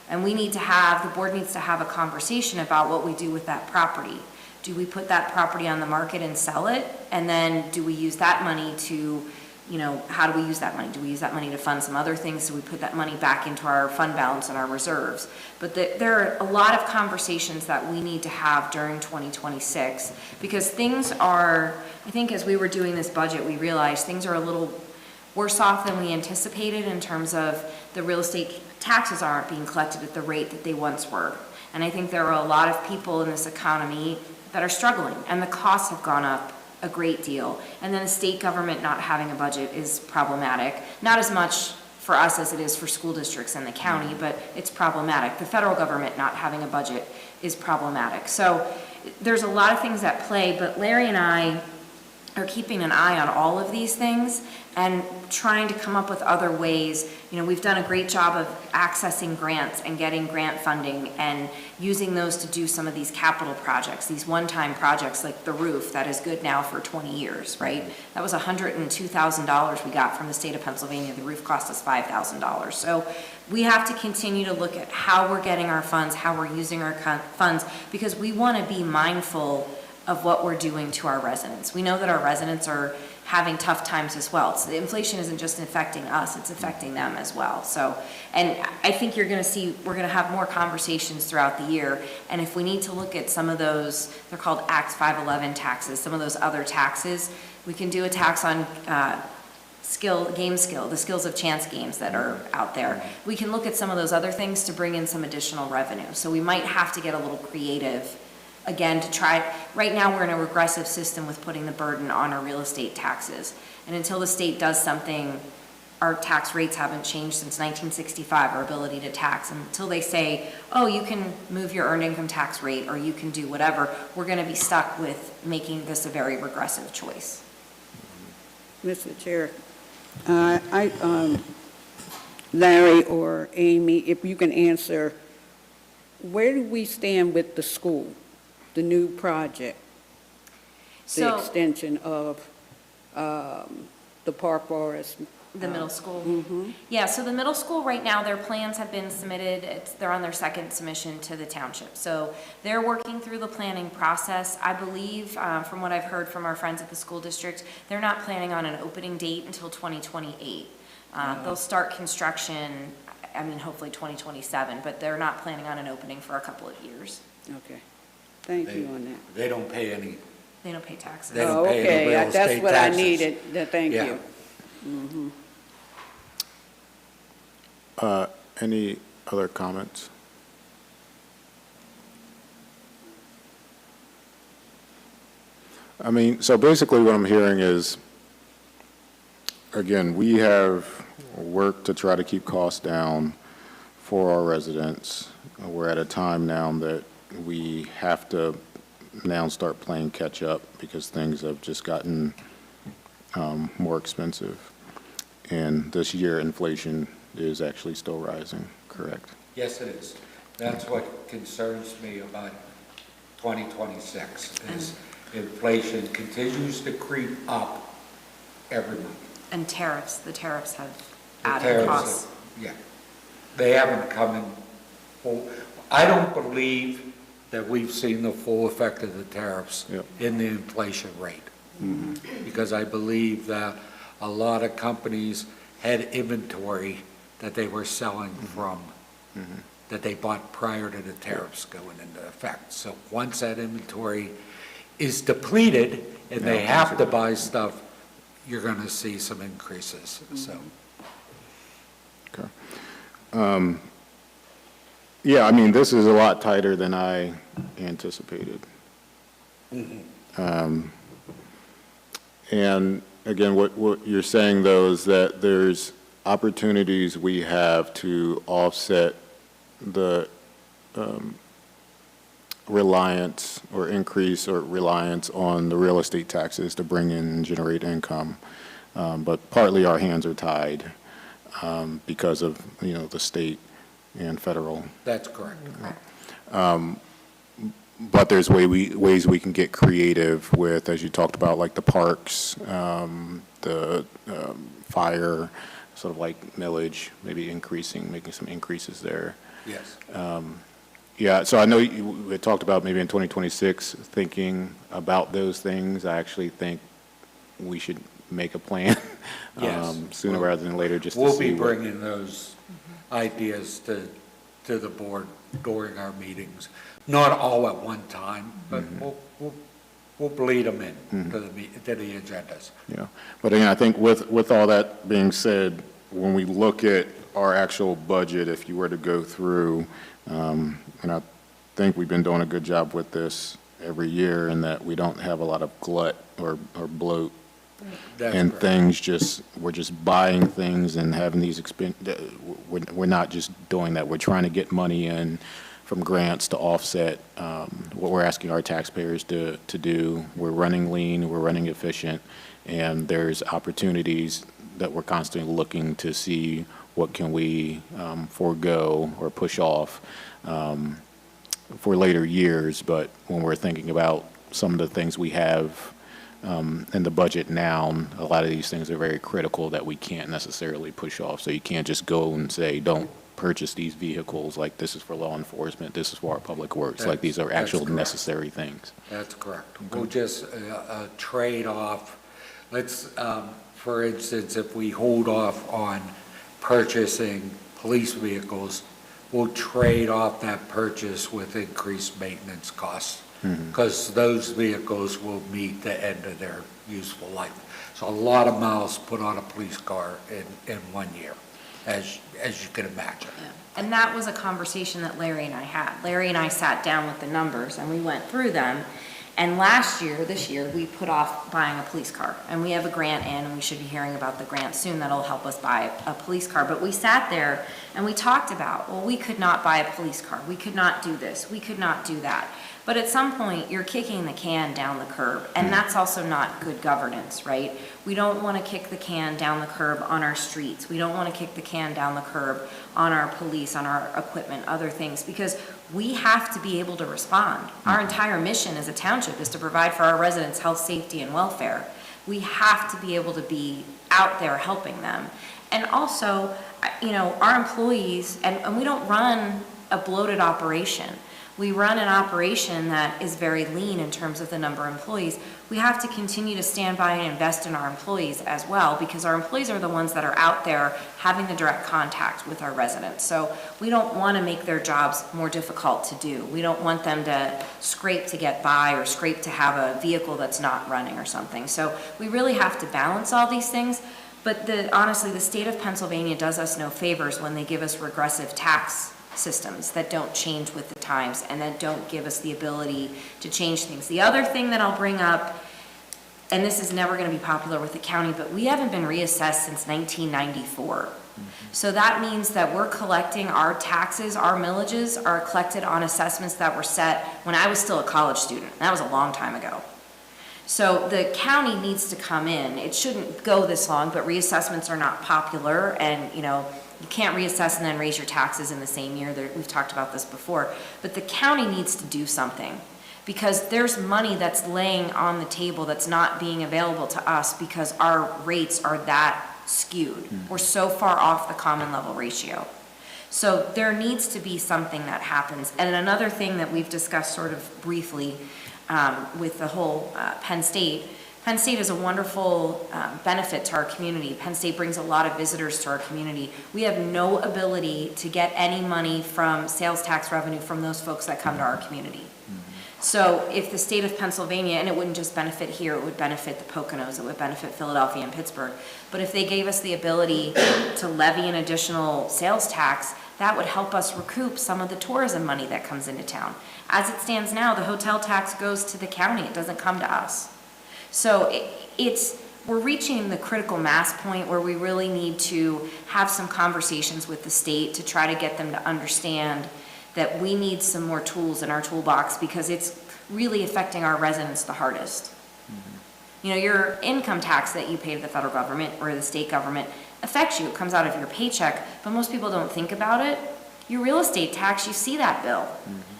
And we need to have, the board needs to have a conversation about what we do with that property. Do we put that property on the market and sell it? And then do we use that money to, how do we use that money? Do we use that money to fund some other things? So we put that money back into our fund balance and our reserves. But there are a lot of conversations that we need to have during 2026 because things are, I think as we were doing this budget, we realized things are a little worse off than we anticipated in terms of the real estate taxes aren't being collected at the rate that they once were. And I think there are a lot of people in this economy that are struggling, and the costs have gone up a great deal. And then the state government not having a budget is problematic. Not as much for us as it is for school districts and the county, but it's problematic. The federal government not having a budget is problematic. So there's a lot of things at play, but Larry and I are keeping an eye on all of these things and trying to come up with other ways. We've done a great job of accessing grants and getting grant funding and using those to do some of these capital projects, these one-time projects like the roof that is good now for 20 years, right? That was $102,000 we got from the state of Pennsylvania. The roof cost us $5,000. So we have to continue to look at how we're getting our funds, how we're using our funds, because we want to be mindful of what we're doing to our residents. We know that our residents are having tough times as well. So the inflation isn't just affecting us, it's affecting them as well. So, and I think you're gonna see, we're gonna have more conversations throughout the year. And if we need to look at some of those, they're called Act 511 taxes, some of those other taxes, we can do a tax on game skill, the skills of chance games that are out there. We can look at some of those other things to bring in some additional revenue. So we might have to get a little creative again, to try, right now we're in a regressive system with putting the burden on our real estate taxes. And until the state does something, our tax rates haven't changed since 1965, our ability to tax. And until they say, oh, you can move your earned income tax rate or you can do whatever, we're gonna be stuck with making this a very regressive choice. Mr. Chair, Larry or Amy, if you can answer, where do we stand with the school? The new project, the extension of the Park Forest. The middle school? Mm-hmm. Yeah, so the middle school right now, their plans have been submitted. They're on their second submission to the township. So they're working through the planning process. I believe, from what I've heard from our friends at the school district, they're not planning on an opening date until 2028. They'll start construction, hopefully 2027, but they're not planning on an opening for a couple of years. Okay. Thank you on that. They don't pay any. They don't pay taxes. They don't pay any real estate that's what taxes. I needed. Thank Yeah. you. Mm-hmm. Any other comments? So basically what I'm hearing is, again, we have worked to try to keep costs down for our residents. We're at a time now that we have to now start playing catch up because things have just gotten more expensive. And this year, inflation is actually still rising, correct? Yes, it is. That's what concerns me about 2026, is inflation continues to creep up every month. And tariffs, the tariffs have The added tariffs costs. Yeah. They haven't come in full. I don't believe that we've seen the full effect of the tariffs Yep. in the inflation rate. Because I believe that a lot of companies had inventory that they were selling from, that they bought prior to the tariffs going into effect. So once that inventory is depleted and they have to buy stuff, you're going to see some increases, so. Okay. Yeah, I mean, this is a lot tighter than I anticipated. And again, what you're saying, though, is that there's opportunities we have to offset the reliance or increase or reliance on the real estate taxes to bring in and generate income. But partly our hands are tied because of, the state and federal. That's correct. But there's ways we can get creative with, as you talked about, like the parks, the fire, sort of like millage, maybe making some increases there. Yes. Yeah, so I know we had talked about maybe in 2026 thinking about those things. I actually think we should make a plan Yes. sooner rather than later, just to We'll see be bringing those ideas to the board during our meetings. Not all at one time, but we'll bleed them in to the agendas. Yeah, but again, I think with all that being said, when we look at our actual budget, if you were to go through, and I think we've been doing a good job with this every year, in that we don't have a lot of glut or bloat That's and correct. things. We're just buying things and having these we're not just doing that. We're trying to get money in from grants to offset what we're asking our taxpayers to do. We're running lean, we're running efficient, and there's opportunities that we're constantly looking to see what can we forego or push off for later years. But when we're thinking about some of the things we have in the budget now, a lot of these things are very critical that we can't necessarily push off. So you can't just go and say, don't purchase these vehicles, like this is for law enforcement, this is for our public works, like these are That's actual correct. necessary things. That's correct. We'll just trade off. Let's, for instance, if we hold off on purchasing police vehicles, we'll trade off that purchase with increased maintenance costs, because those vehicles will meet the end of their useful life. So a lot of miles put on a police car in 1 year, as you can imagine. Yeah. And that was a conversation that Larry and I had. Larry and I sat down with the numbers and we went through them. And this year, we put off buying a police car. And we have a grant in, and we should be hearing about the grant soon that'll help us buy a police car. But we sat there and we talked about, well, we could not buy a police car. We could not do this. We could not do that. But at some point, you're kicking the can down the curb, and that's also not good governance, right? We don't want to kick the can down the curb on our streets. We don't want to kick the can down the curb on our police, on our equipment, other things, because we have to be able to respond. Our entire mission as a township is to provide for our residents' health, safety, and welfare. We have to be able to be out there helping them. And also, our employees, and we don't run a bloated operation. We run an operation that is very lean in terms of the number of employees. We have to continue to stand by and invest in our employees as well, because our employees are the ones that are out there having the direct contact with our residents. So we don't want to make their jobs more difficult to do. We don't want them to scrape to get by or scrape to have a vehicle that's not running or something. So we really have to balance all these things. But honestly, the state of Pennsylvania does us no favors when they give us regressive tax systems that don't change with the times and that don't give us the ability to change things. The other thing that I'll bring up, and this is never going to be popular with the county, but we haven't been reassessed since 1994. So that means that we're collecting our taxes, our millages are collected on assessments that were set when I was still a college student. That was a long time ago. So the county needs to come in. It shouldn't go this long, but reassessments are not popular, and you can't reassess and then raise your taxes in the same year. We've talked about this before. But the county needs to do something, because there's money that's laying on the table that's not being available to us because our rates are that skewed. We're so far off the common level ratio. So there needs to be something that happens. And another thing that we've discussed sort of briefly with the whole Penn State Penn State is a wonderful benefit to our community. Penn State brings a lot of visitors to our community. We have no ability to get any money from sales tax revenue from those folks that come to our community. So if the state of Pennsylvania, and it wouldn't just benefit here, it would benefit the Poconos, it would benefit Philadelphia and Pittsburgh, but if they gave us the ability to levy an additional sales tax, that would help us recoup some of the tourism money that comes into town. As it stands now, the hotel tax goes to the county, it doesn't come to us. So we're reaching the critical mass point where we really need to have some conversations with the state to try to get them to understand that we need some more tools in our toolbox because it's really affecting our residents the hardest. You know, your income tax that you pay to the federal government or the state government affects you. It comes out of your paycheck, but most people don't think about it. Your real estate tax, you see that bill.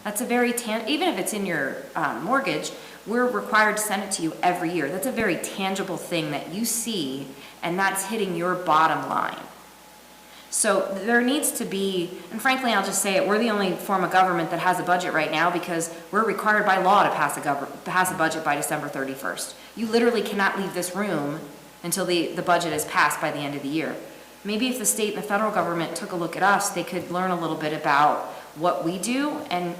That's a very, even if it's in your mortgage, we're required to send it to you every year. That's a very tangible thing that you see, and that's hitting your bottom line. So there needs to be, and frankly, I'll just say it, we're the only form of government that has a budget right now because we're required by law to pass a budget by December 31st. You literally cannot leave this room until the budget is passed by the end of the year. Maybe if the state and the federal government took a look at us, they could learn a little bit about what we do and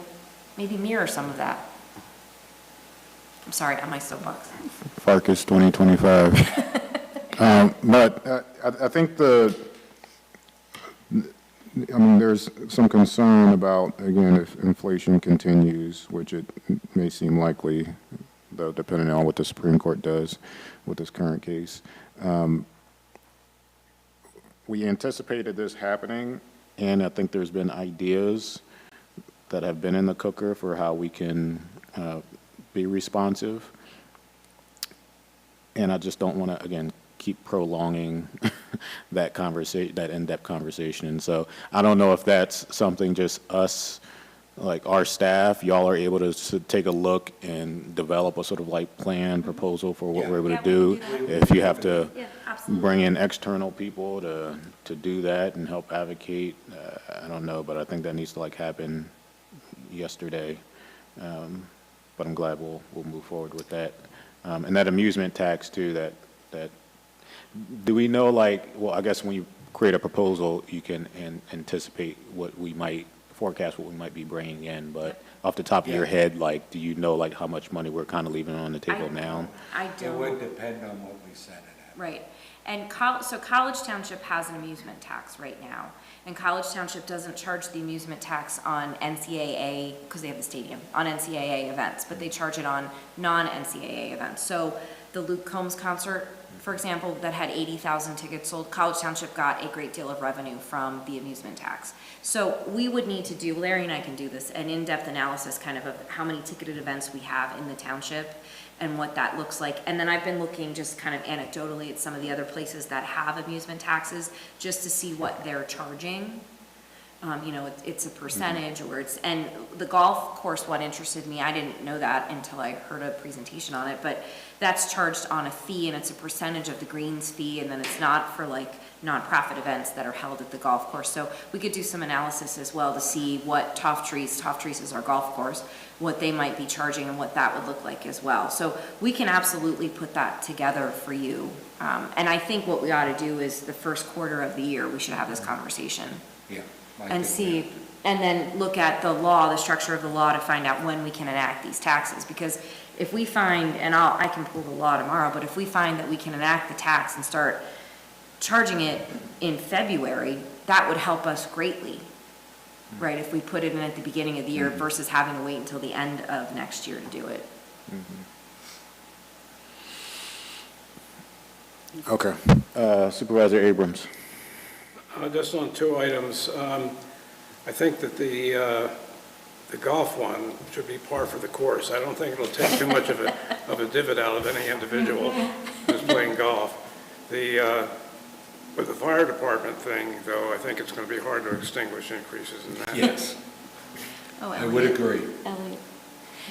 maybe mirror some of that. I'm sorry, on my soapbox. Farkas 2025. But I think there's some concern about, again, if inflation continues, which it may seem likely, though, depending on what the Supreme Court does with this current case. We anticipated this happening, and I think there's been ideas that have been in the cooker for how we can be responsive. And I just don't want to, again, keep prolonging that conversation, that in-depth conversation. And so I don't know if that's something just us, like our staff, y'all are able to take a look and develop a sort of like plan proposal for what we're able to do. If you have to bring in external people to do that and help advocate, I don't know, but I think that needs to like happen yesterday. But I'm glad we'll move forward with that. And that amusement tax too, that do we know, like, well, I guess when you create a proposal, you can anticipate what we might, forecast what we might be bringing in, but off the top of your head, like, do you know, like, how much money we're kind of leaving on the table now? I It don't. would depend on what we set it at. Right. And so College Township has an amusement tax right now. And College Township doesn't charge the amusement tax on NCAA, because they have the stadium, on NCAA events, but they charge it on non-NCAA events. So the Luke Combs concert, for example, that had 80,000 tickets sold, College Township got a great deal of revenue from the amusement tax. So we would need to do, Larry and I can do this, an in-depth analysis kind of how many ticketed events we have in the township and what that looks like. And then I've been looking just kind of anecdotally at some of the other places that have amusement taxes just to see what they're charging. You know, it's a percentage or it's, and the golf course one interested me. I didn't know that until I heard a presentation on it, but that's charged on a fee and it's a percentage of the greens fee, and then it's not for like nonprofit events that are held at the golf course. So we could do some analysis as well to see what Toff Trees is our golf course, what they might be charging and what that would look like as well. So we can absolutely put that together for you. And I think what we ought to do is the first quarter of the year, we should have this conversation. Yeah. And see, and then look at the law, the structure of the law to find out when we can enact these taxes. Because if we find, and I can pull the law tomorrow, but if we find that we can enact the tax and start charging it in February, that would help us greatly, right? If we put it in at the beginning of the year versus having to wait until the end of next year to do it. Okay. Supervisor Abrams. Just on two items. I think that the golf one should be par for the course. I don't think it'll take too much of a divot out of any individual who's playing golf. With the fire department thing, though, I think it's going to be hard to extinguish increases in that. Yes, Oh, I would agree. Elliot.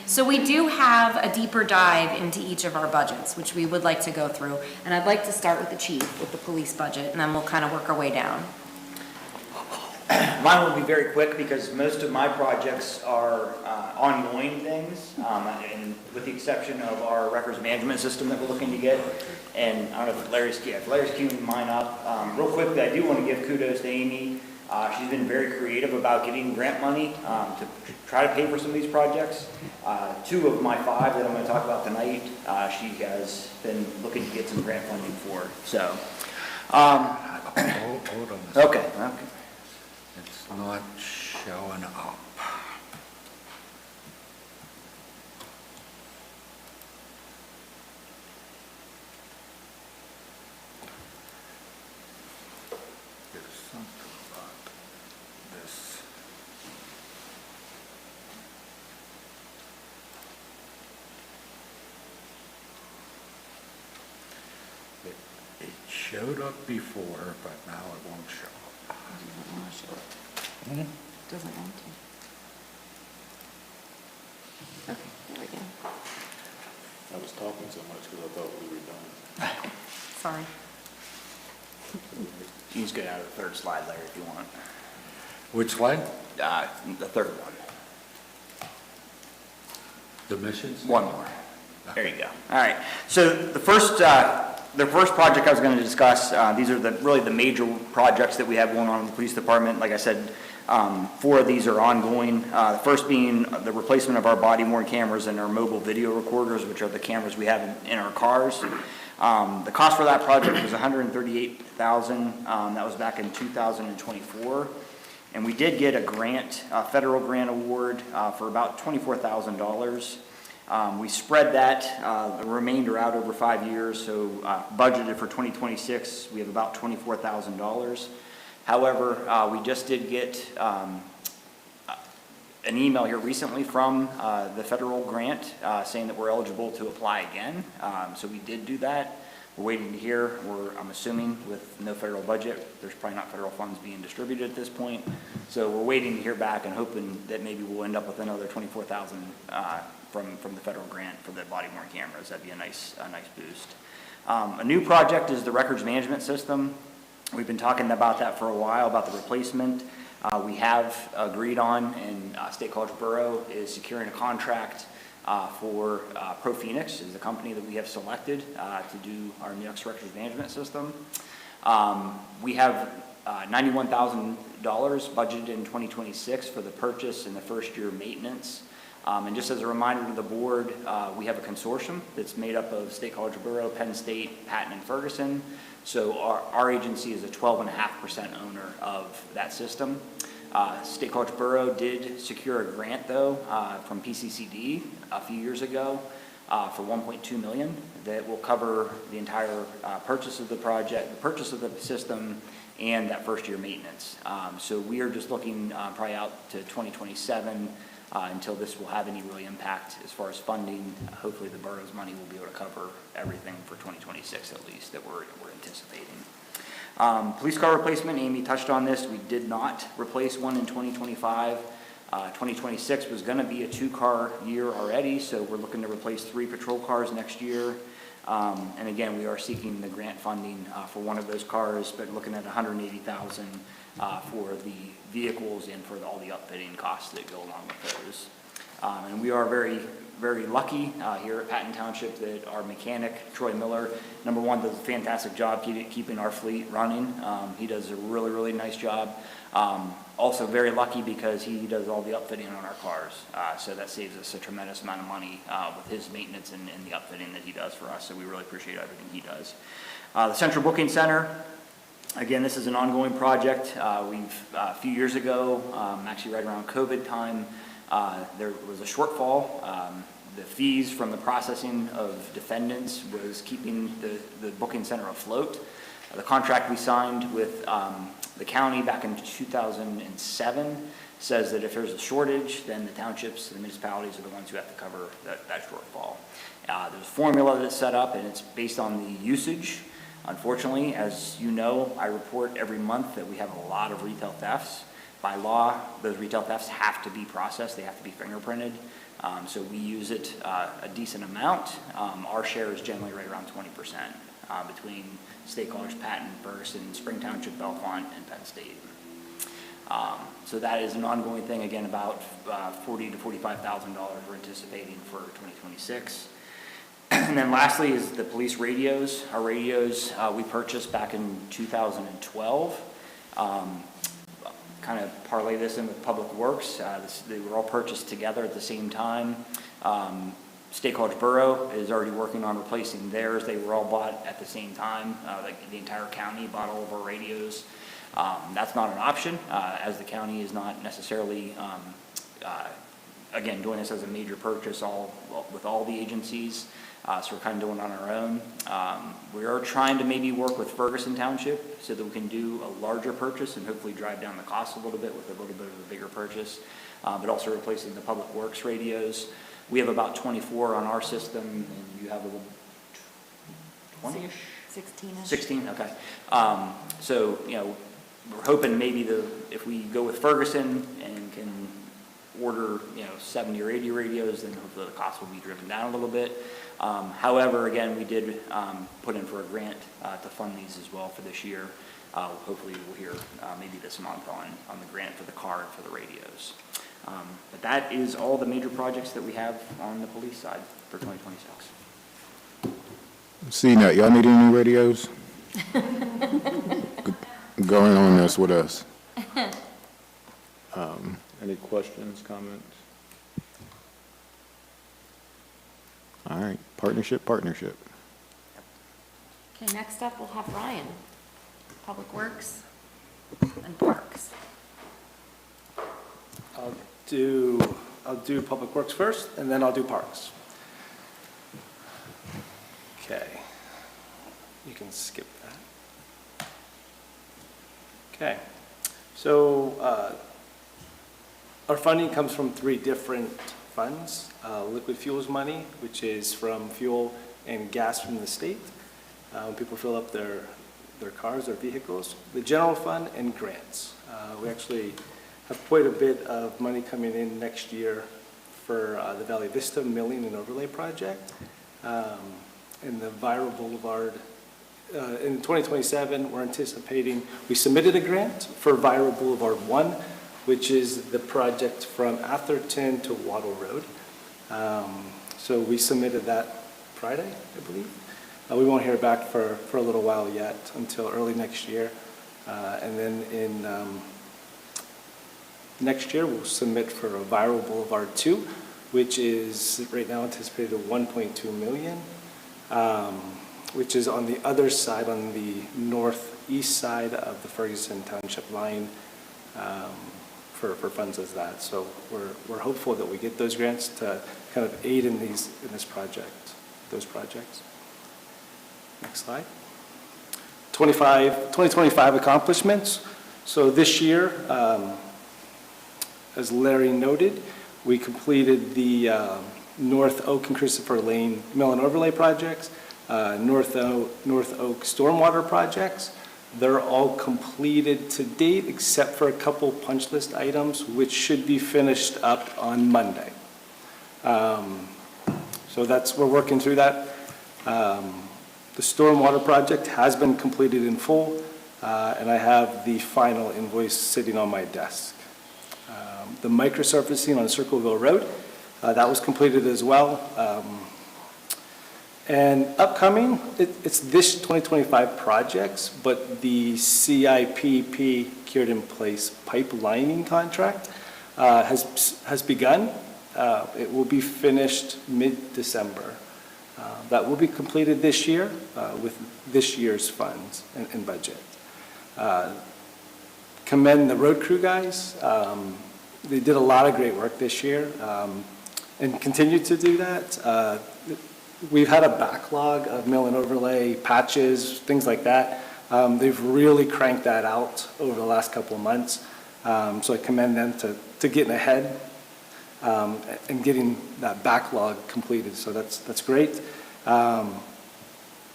So we do have a deeper dive into each of our budgets, which we would like to go through. And I'd like to start with the chief, with the police budget, and then we'll kind of work our way down. Mine will be very quick because most of my projects are ongoing things, and with the exception of our records management system that we're looking to get. And I don't know if Larry's queuing mine up. Real quickly, I do want to give kudos to Amy. She's been very creative about getting grant money to try to pay for some of these projects. 2 of my 5 that I'm going to talk about tonight, she has been looking to get some grant funding for. So, Hold on. okay. It's not showing up. There's something about this. It showed up before, but now it won't show up. Doesn't want to. Okay, there we go. I was talking so much because I thought we were done. Sorry. You can just go down to the 3rd slide, Larry, if you want. Which slide? The 3rd one. The missions? One more. There you go. All right. So the first project I was going to discuss, these are really the major projects that we have going on in the police department. Like I said, 4 of these are ongoing. The first being the replacement of our body-worn cameras and our mobile video recorders, which are the cameras we have in our cars. The cost for that project was $138,000. That was back in 2024. And we did get a grant, a federal grant award for about $24,000. We spread that, the remainder out over 5 years, so budgeted for 2026, we have about $24,000. However, we just did get an email here recently from the federal grant saying that we're eligible to apply again. So we did do that. We're waiting to hear. I'm assuming with no federal budget, there's probably not federal funds being distributed at this point. So we're waiting to hear back and hoping that maybe we'll end up with another $24,000 from the federal grant for the body-worn cameras. That'd be a nice boost. A new project is the records management system. We've been talking about that for a while, about the replacement. We have agreed on, and State College Borough is securing a contract for Pro Phoenix, is the company that we have selected to do our next records management system. We have $91,000 budgeted in 2026 for the purchase and the first year maintenance. And just as a reminder to the board, we have a consortium that's made up of State College Borough, Penn State, Patton, and Ferguson. So our agency is a 12.5% owner of that system. State College Borough did secure a grant though from PCCD a few years ago for $1.2 million that will cover the entire purchase of the project, the purchase of the system, and that first year maintenance. So we are just looking probably out to 2027 until this will have any really impact as far as funding. Hopefully the borough's money will be able to cover everything for 2026 at least that we're anticipating. Police car replacement, Amy touched on this. We did not replace one in 2025. 2026 was going to be a 2-car year already, so we're looking to replace 3 patrol cars next year. And again, we are seeking the grant funding for one of those cars, but looking at $180,000 for the vehicles and for all the upfitting costs that go along with those. And we are very, very lucky here at Patton Township that our mechanic, Troy Miller, number one, does a fantastic job keeping our fleet running. He does a really, really nice job. Also very lucky because he does all the upfitting on our cars. So that saves us a tremendous amount of money with his maintenance and the upfitting that he does for us. So we really appreciate everything he does. The Central Booking Center, again, this is an ongoing project. A few years ago, actually right around COVID time, there was a shortfall. The fees from the processing of defendants was keeping the booking center afloat. The contract we signed with the county back in 2007 says that if there's a shortage, then the townships and the municipalities are the ones who have to cover that shortfall. There's a formula that's set up, and it's based on the usage. Unfortunately, as you know, I report every month that we have a lot of retail thefts. By law, those retail thefts have to be processed. They have to be fingerprinted. So we use it a decent amount. Our share is generally right around 20% between State College, Patton, Ferguson, Spring Township, Bellefonte, and Penn State. So that is an ongoing thing, again, about $40,000 to $45,000 we're anticipating for 2026. And then lastly is the police radios. Our radios we purchased back in 2012. Kind of parlay this in with Public Works. They were all purchased together at the same time. State College Borough is already working on replacing theirs. They were all bought at the same time. Like the entire county bought all of our radios. That's not an option, as the county is not necessarily, again, doing this as a major purchase with all the agencies. So we're kind of doing it on our own. We are trying to maybe work with Ferguson Township so that we can do a larger purchase and hopefully drive down the cost a little bit with a little bit of a bigger purchase, but also replacing the Public Works radios. We have about 24 on our system, and you have a little 20-ish? 16-ish. 16, okay. So, we're hoping maybe if we go with Ferguson and can order, 70 or 80 radios, then hopefully the cost will be driven down a little bit. However, again, we did put in for a grant to fund these as well for this year. Hopefully we'll hear maybe this month on the grant for the car and for the radios. But that is all the major projects that we have on the police side for 2026. CNET, y'all need any new radios? Going on this with us. Any questions, comments? All right, partnership. Okay, next up we'll have Ryan, Public Works and Parks. I'll do Public Works first, and then I'll do Parks. Okay. You can skip that. Okay. So our funding comes from 3 different funds. Liquid fuels money, which is from fuel and gas from the state. When people fill up their cars, their vehicles. The general fund and grants. We actually have quite a bit of money coming in next year for the Valley Vista Milling and Overlay Project. In the Viral Boulevard, in 2027, we're anticipating, we submitted a grant for Viral Boulevard 1, which is the project from Atherton to Wattle Road. So we submitted that Friday, I believe. We won't hear back for a little while yet, until early next year. And then in next year, we'll submit for a Viral Boulevard 2, which is right now anticipated at $1.2 million, which is on the other side, on the northeast side of the Ferguson Township line, for funds as that. So we're hopeful that we get those grants to kind of aid in those projects. Next slide. 2025 accomplishments. So this year, as Larry noted, we completed the North Oak and Christopher Lane Mill and Overlay projects, North Oak Stormwater projects. They're all completed to date except for a couple punch list items, which should be finished up on Monday. So we're working through that. The Stormwater project has been completed in full, and I have the final invoice sitting on my desk. The microsurfacing on Circleville Road, that was completed as well. And upcoming, it's this 2025 projects, but the CIPP cured in place pipe lining contract has begun. It will be finished mid-December. That will be completed this year with this year's funds and budget. Commend the road crew guys. They did a lot of great work this year and continue to do that. We've had a backlog of mill and overlay patches, things like that. They've really cranked that out over the last couple of months. So I commend them to getting ahead and getting that backlog completed. So that's great.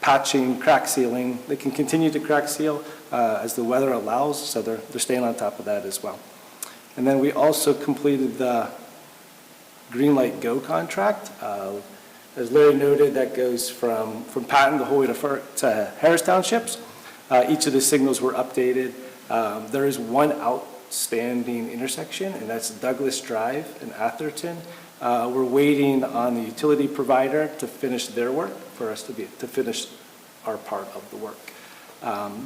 Patching, crack sealing, they can continue to crack seal as the weather allows, so they're staying on top of that as well. And then we also completed the Green Light Go contract. As Larry noted, that goes from Patton the whole way to Harris Townships. Each of the signals were updated. There is one outstanding intersection, and that's Douglas Drive in Atherton. We're waiting on the utility provider to finish their work for us to finish our part of the work.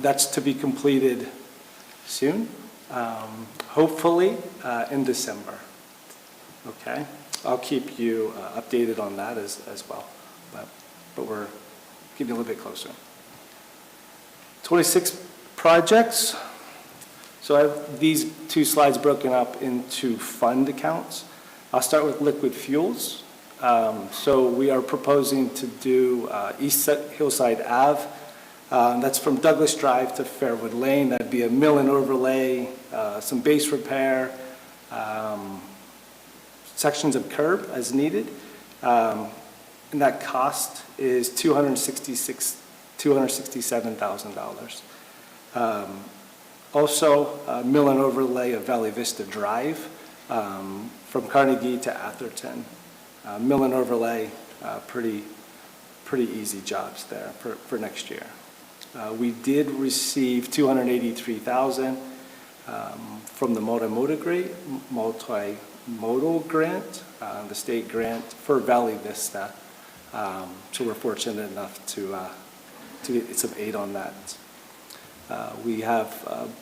That's to be completed soon, hopefully in December. Okay, I'll keep you updated on that as well, but we're getting a little bit closer. 26 projects. So I have these two slides broken up into fund accounts. I'll start with liquid fuels. So we are proposing to do East Hillside Ave. That's from Douglas Drive to Fairwood Lane. That'd be a mill and overlay, some base repair, sections of curb as needed. And that cost is $267,000. Also, mill and overlay of Valley Vista Drive from Carnegie to Atherton. Mill and overlay, pretty easy jobs there for next year. We did receive $283,000 from the multimodal grant, the state grant for Valley Vista. So we're fortunate enough to get some aid on that. We have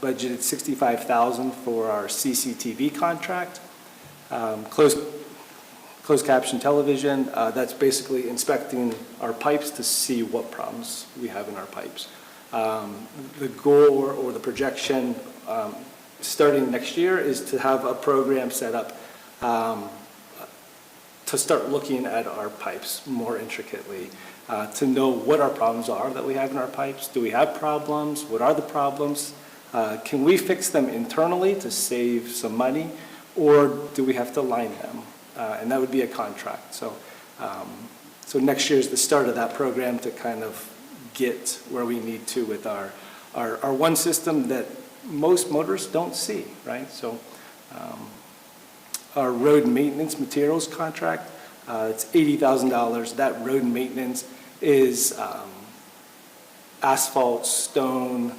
budgeted $65,000 for our CCTV contract. Closed caption television, that's basically inspecting our pipes to see what problems we have in our pipes. The goal or the projection starting next year is to have a program set up to start looking at our pipes more intricately, to know what our problems are that we have in our pipes. Do we have problems? What are the problems? Can we fix them internally to save some money, or do we have to line them? And that would be a contract. So next year is the start of that program to kind of get where we need to with our one system that most motorists don't see, right? So our road maintenance materials contract, it's $80,000. That road maintenance is asphalt, stone,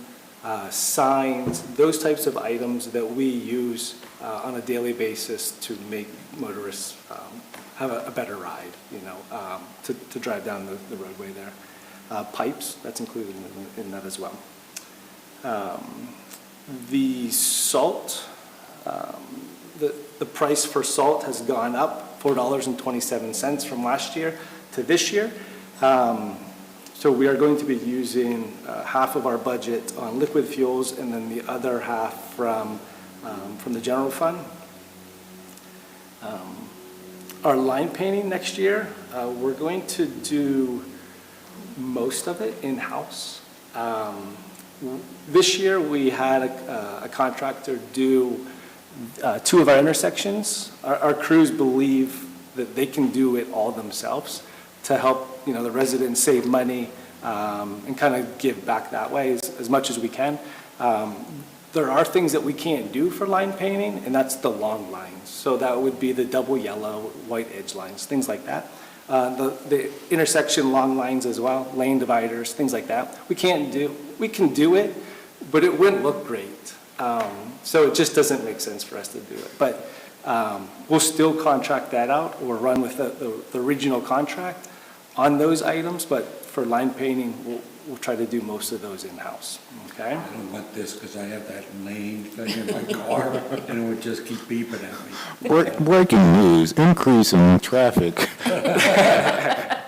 signs, those types of items that we use on a daily basis to make motorists have a better ride, to drive down the roadway there. Pipes, that's included in that as well. The salt, the price for salt has gone up $4.27 from last year to this year. So we are going to be using half of our budget on liquid fuels and then the other half from the general fund. Our line painting next year, we're going to do most of it in-house. This year we had a contractor do two of our intersections. Our crews believe that they can do it all themselves to help the residents save money and kind of give back that way as much as we can. There are things that we can't do for line painting, and that's the long lines. So that would be the double yellow, white edge lines, things like that. The intersection long lines as well, lane dividers, things like that. We can do it, but it wouldn't look great. So it just doesn't make sense for us to do it. But we'll still contract that out or run with the regional contract on those items, but for line painting, we'll try to do most of those in-house, okay? I don't want this because I have that lane thing in my car and it would just keep beeping at me. Breaking news, increase in traffic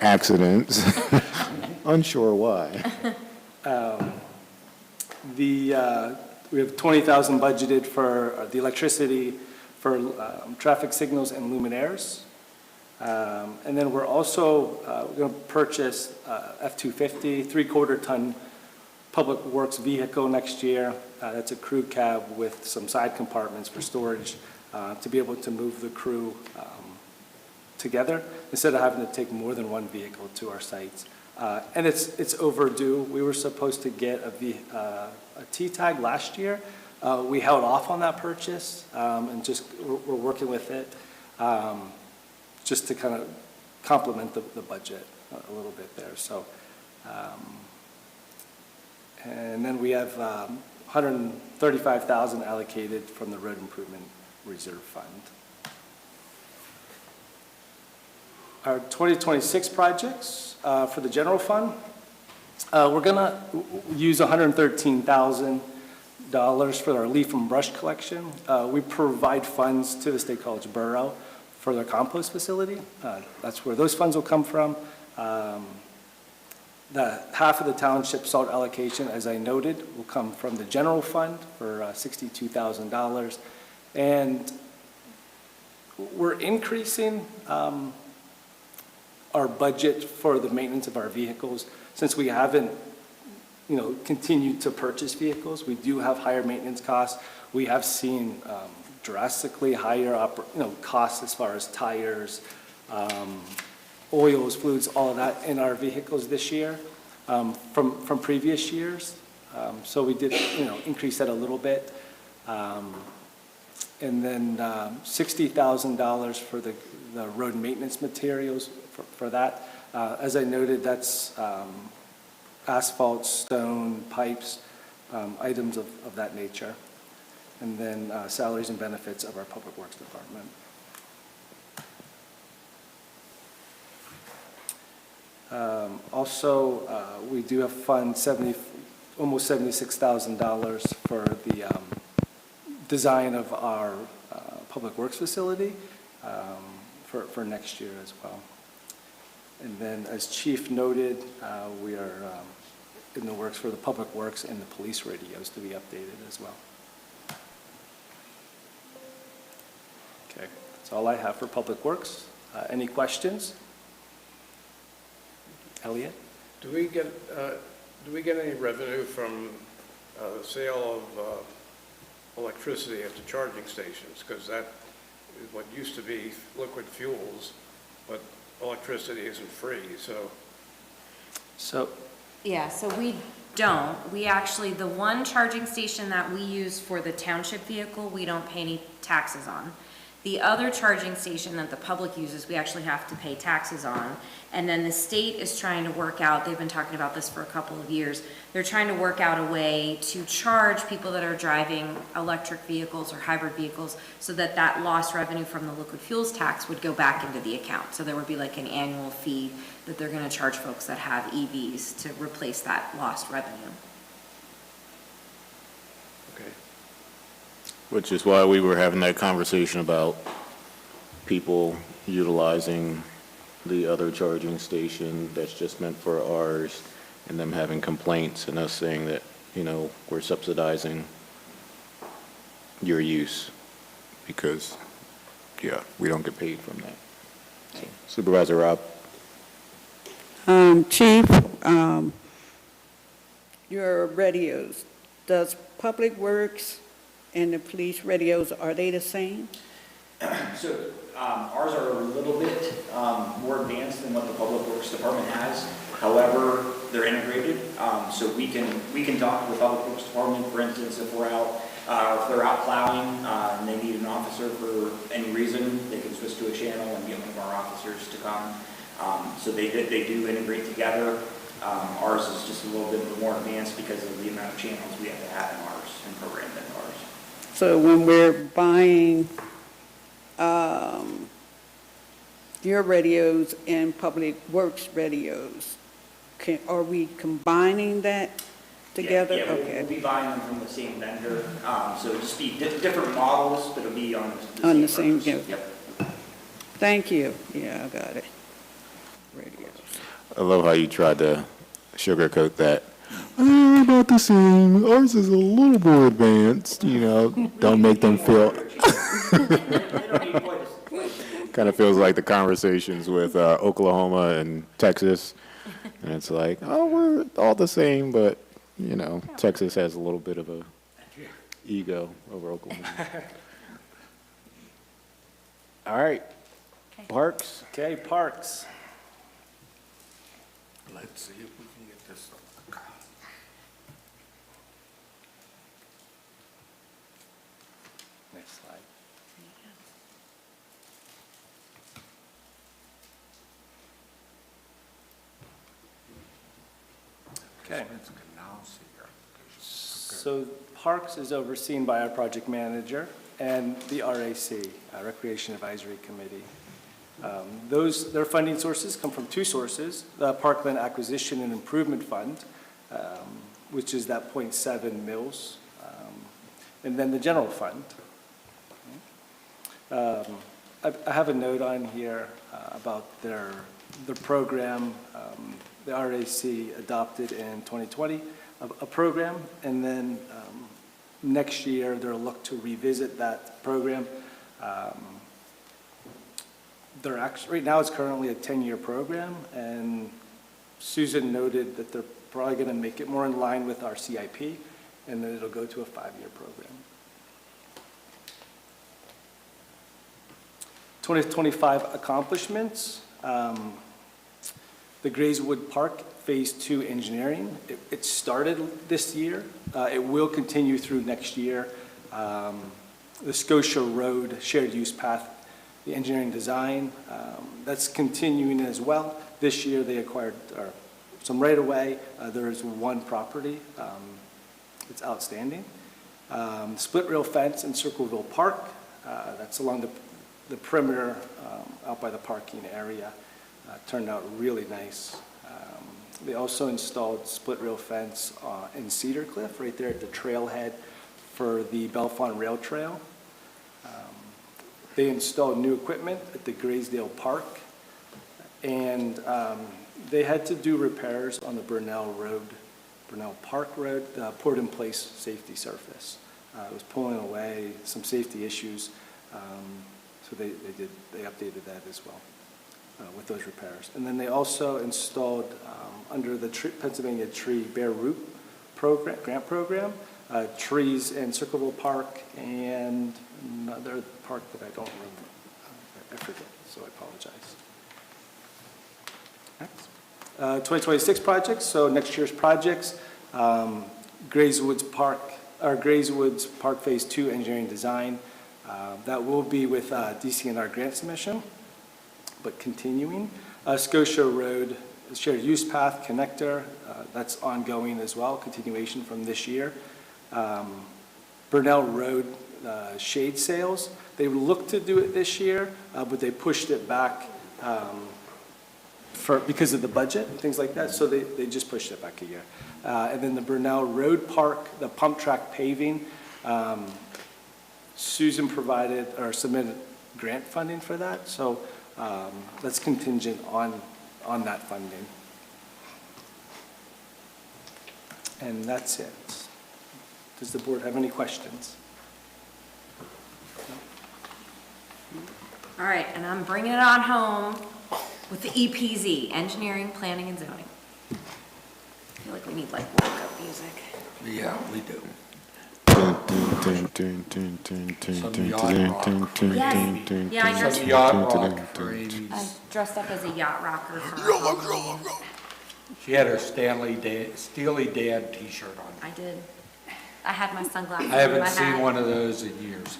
accidents. Unsure why. We have $20,000 budgeted for the electricity, for traffic signals and luminaires. And then we're also going to purchase F-250, 3/4 ton public works vehicle next year. That's a crew cab with some side compartments for storage to be able to move the crew together instead of having to take more than one vehicle to our sites. And it's overdue. We were supposed to get a T-tag last year. We held off on that purchase and just we're working with it. Just to kind of complement the budget a little bit there. So, and then we have $135,000 allocated from the Road Improvement Reserve Fund. Our 2026 projects for the general fund, we're going to use $113,000 for our leaf and brush collection. We provide funds to the State College Borough for their compost facility. That's where those funds will come from. The half of the township salt allocation, as I noted, will come from the general fund for $62,000. And we're increasing our budget for the maintenance of our vehicles. Since we haven't, continued to purchase vehicles, we do have higher maintenance costs. We have seen drastically higher, costs as far as tires, oils, fluids, all of that in our vehicles this year from previous years. So we did, increase that a little bit. And then $60,000 for the road maintenance materials for that. As I noted, that's asphalt, stone, pipes, items of that nature. And then salaries and benefits of our Public Works Department. Also, we do have almost $76,000 for the design of our Public Works facility for next year as well. And then, as Chief noted, we are in the works for the Public Works and the police radios to be updated as well. Okay, that's all I have for Public Works. Any questions? Elliot? Do we get any revenue from the sale of electricity at the charging stations? Because that is what used to be liquid fuels, but electricity isn't free, so. Yeah, so we don't. We actually, the one charging station that we use for the township vehicle, we don't pay any taxes on. The other charging station that the public uses, we actually have to pay taxes on. And then the state is trying to work out, they've been talking about this for a couple of years, they're trying to work out a way to charge people that are driving electric vehicles or hybrid vehicles so that that lost revenue from the liquid fuels tax would go back into the account. So there would be like an annual fee that they're gonna charge folks that have EVs to replace that lost revenue. Okay. Which is why we were having that conversation about people utilizing the other charging station that's just meant for ours, and them having complaints and us saying that, we're subsidizing your use because, we don't get paid from that. So, Supervisor Rob? Chief, your radios, does Public Works and the police radios, are they the same? So ours are a little bit more advanced than what the Public Works Department has. However, they're integrated, so we can talk to the Public Works Department. For instance, if we're out, if they're out plowing and they need an officer for any reason, they can switch to a channel and get one of our officers to come. So they do integrate together. Ours is just a little bit more advanced because of the amount of channels we have to have in ours and programmed in ours. So when we're buying your radios and Public Works radios, are we combining that together? Yeah, Okay. we'll be buying them from the same vendor. So it'll just be different models, but it'll be on On the same, purchase. yeah. Yep. Thank you. Yeah, I got it. Radios. I love how you tried to sugarcoat that. They're about the same. Ours is a little more advanced, Don't make them feel. Kind of feels like the conversations with Oklahoma and Texas. And it's like, we're all the same, but, Texas has a little bit of a ego over Oklahoma. All right. Parks. Okay, Parks. Let's see if we can get this. Next slide. Okay. So Parks is overseen by our project manager and the RAC, Recreation Advisory Committee. Their funding sources come from two sources: the Parkland Acquisition and Improvement Fund, which is that 0.7 mils, and then the general fund. I have a note on here about their program. The RAC adopted in 2020 a program, and then next year they'll look to revisit that program. Right now it's currently a 10-year program, and Susan noted that they're probably going to make it more in line with our CIP, and then it'll go to a 5-year program. 2025 accomplishments. The Grayswood Park Phase 2 engineering. It started this year. It will continue through next year. The Scotia Road shared use path, the engineering design, that's continuing as well. This year they acquired some right-of-way. There is one property that's outstanding. Split rail fence in Circleville Park. That's along the perimeter out by the parking area. Turned out really nice. They also installed split rail fence in Cedar Cliff, right there at the trailhead for the Bellefonte Rail Trail. They installed new equipment at the Graysdale Park, and they had to do repairs on the Burnell Park Road, the Port in Place safety surface. It was pulling away, some safety issues, so they updated that as well with those repairs. And then they also installed under the Pennsylvania Tree Bare Root grant program, trees in Circleville Park and another park that I don't remember. I forget, so I apologize. Next. 2026 projects, so next year's projects, Grayswoods Park Phase 2 engineering design. That will be with DCNR grant submission, but continuing. Scotia Road shared use path connector, that's ongoing as well, continuation from this year. Burnell Road shade sales, they would look to do it this year, but they pushed it back because of the budget and things like that, so they just pushed it back a year. And then the Burnell Road Park, the pump track paving, Susan provided or submitted grant funding for that, so that's contingent on that funding. And that's it. Does the board have any questions? All right, and I'm bringing it on home with the EPZ, Engineering, Planning, and Zoning. I feel like we need like walk-up music. Yeah, we do. Yes. Yeah, I Some yacht rock for I 80s. dressed up as a yacht rocker for Halloween. She had her Steely Dan t-shirt on. I did. I had my sunglasses I and my haven't seen hat. one of those in years.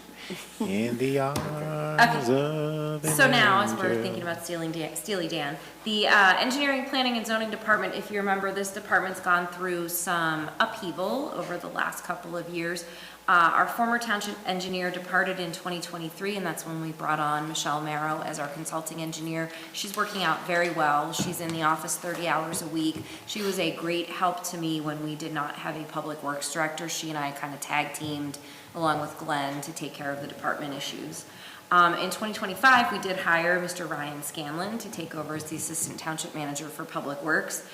In the arms of an So now, as we're angel. thinking about Steely Dan, the Engineering, Planning, and Zoning Department, if you remember, this department's gone through some upheaval over the last couple of years. Our former township engineer departed in 2023, and that's when we brought on Michelle Marrow as our consulting engineer. She's working out very well. She's in the office 30 hours a week. She was a great help to me when we did not have a public works director. She and I kind of tag teamed along with Glenn to take care of the department issues. In 2025, we did hire Mr. Ryan Scanlon to take over as the assistant township manager for public works,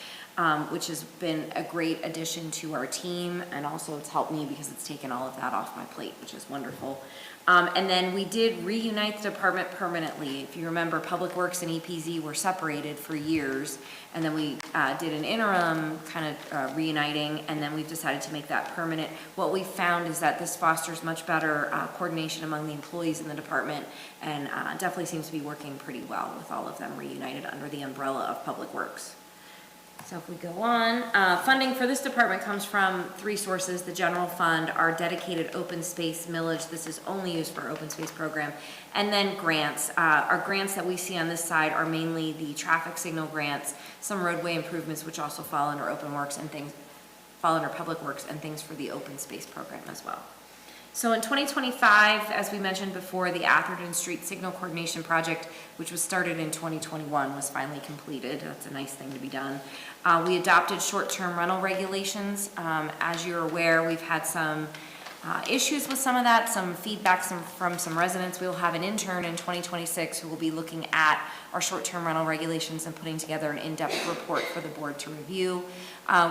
which has been a great addition to our team, and also it's helped me because it's taken all of that off my plate, which is wonderful. And then we did reunite the department permanently. If you remember, Public Works and EPZ were separated for years, and then we did an interim kind of reuniting, and then we've decided to make that permanent. What we found is that this fosters much better coordination among the employees in the department, and definitely seems to be working pretty well with all of them reunited under the umbrella of Public Works. So if we go on, funding for this department comes from three sources: the general fund, our dedicated open space millage, this is only used for our open space program, and then grants. Our grants that we see on this side are mainly the traffic signal grants, some roadway improvements, which also fall under open works, and things fall under Public Works, and things for the open space program as well. So in 2025, as we mentioned before, the Atherton Street Signal Coordination Project, which was started in 2021, was finally completed. That's a nice thing to be done. We adopted short-term rental regulations. As you're aware, we've had some issues with some of that, some feedback from some residents. We will have an intern in 2026 who will be looking at our short-term rental regulations and putting together an in-depth report for the board to review.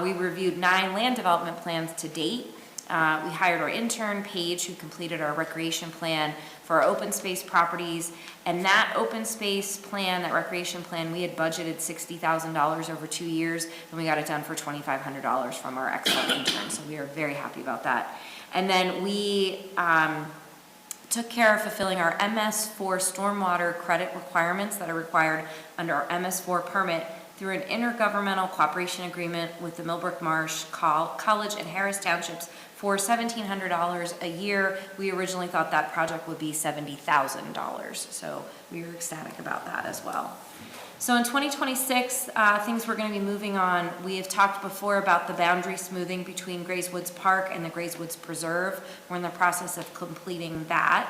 We reviewed 9 land development plans to date. We hired our intern, Paige, who completed our recreation plan for our open space properties. And that open space plan, that recreation plan, we had budgeted $60,000 over 2 years, and we got it done for $2,500 from our excellent intern. So we are very happy about that. And then we took care of fulfilling our MS4 stormwater credit requirements that are required under our MS4 permit through an intergovernmental cooperation agreement with the Millbrook Marsh College and Harris Townships for $1,700 a year. We originally thought that project would be $70,000, so we were ecstatic about that as well. So in 2026, things we're going to be moving on. We have talked before about the boundary smoothing between Grays Woods Park and the Grays Woods Preserve. We're in the process of completing that.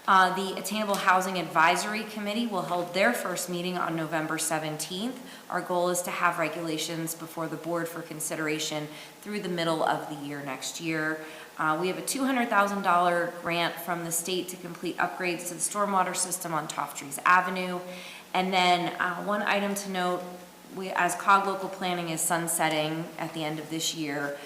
The Attainable Housing Advisory Committee will hold their first meeting on November 17th. Our goal is to have regulations before the board for consideration through the middle of the year next year. We have a $200,000 grant from the state to complete upgrades to the stormwater system on Tofttrees Avenue. And then one item to note, as COG local planning is sunsetting at the end of this year,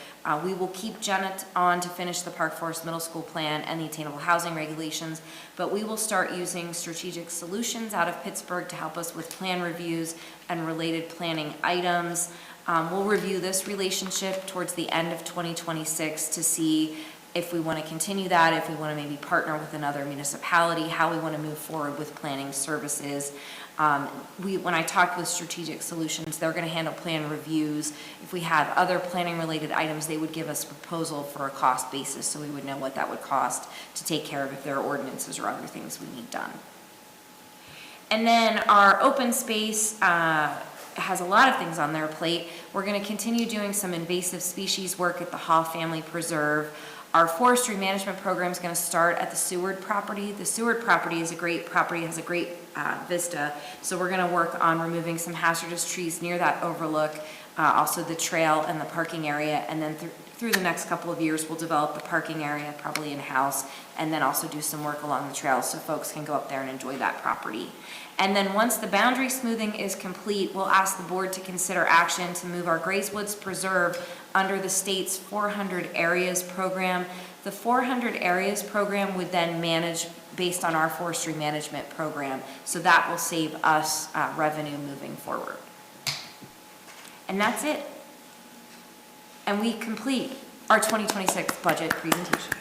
we will keep Janet on to finish the Park Forest Middle School plan and the attainable housing regulations, but we will start using Strategic Solutions out of Pittsburgh to help us with plan reviews and related planning items. We'll review this relationship towards the end of 2026 to see if we want to continue that, if we want to maybe partner with another municipality, how we want to move forward with planning services. When I talked with Strategic Solutions, they're going to handle plan reviews. If we have other planning related items, they would give us a proposal for a cost basis so we would know what that would cost to take care of if there are ordinances or other things we need done. And then our open space has a lot of things on their plate. We're going to continue doing some invasive species work at the Hall Family Preserve. Our forestry management program is going to start at the Seward property. The Seward property is a great property, has a great vista. So we're going to work on removing some hazardous trees near that overlook, also the trail and the parking area. And then through the next couple of years, we'll develop the parking area, probably in-house, and then also do some work along the trail so folks can go up there and enjoy that property. And then once the boundary smoothing is complete, we'll ask the board to consider action to move our Grays Woods Preserve under the state's 400 Areas program. The 400 Areas program would then manage based on our forestry management program, so that will save us revenue moving forward. And that's it. And we complete our 2026 budget presentation.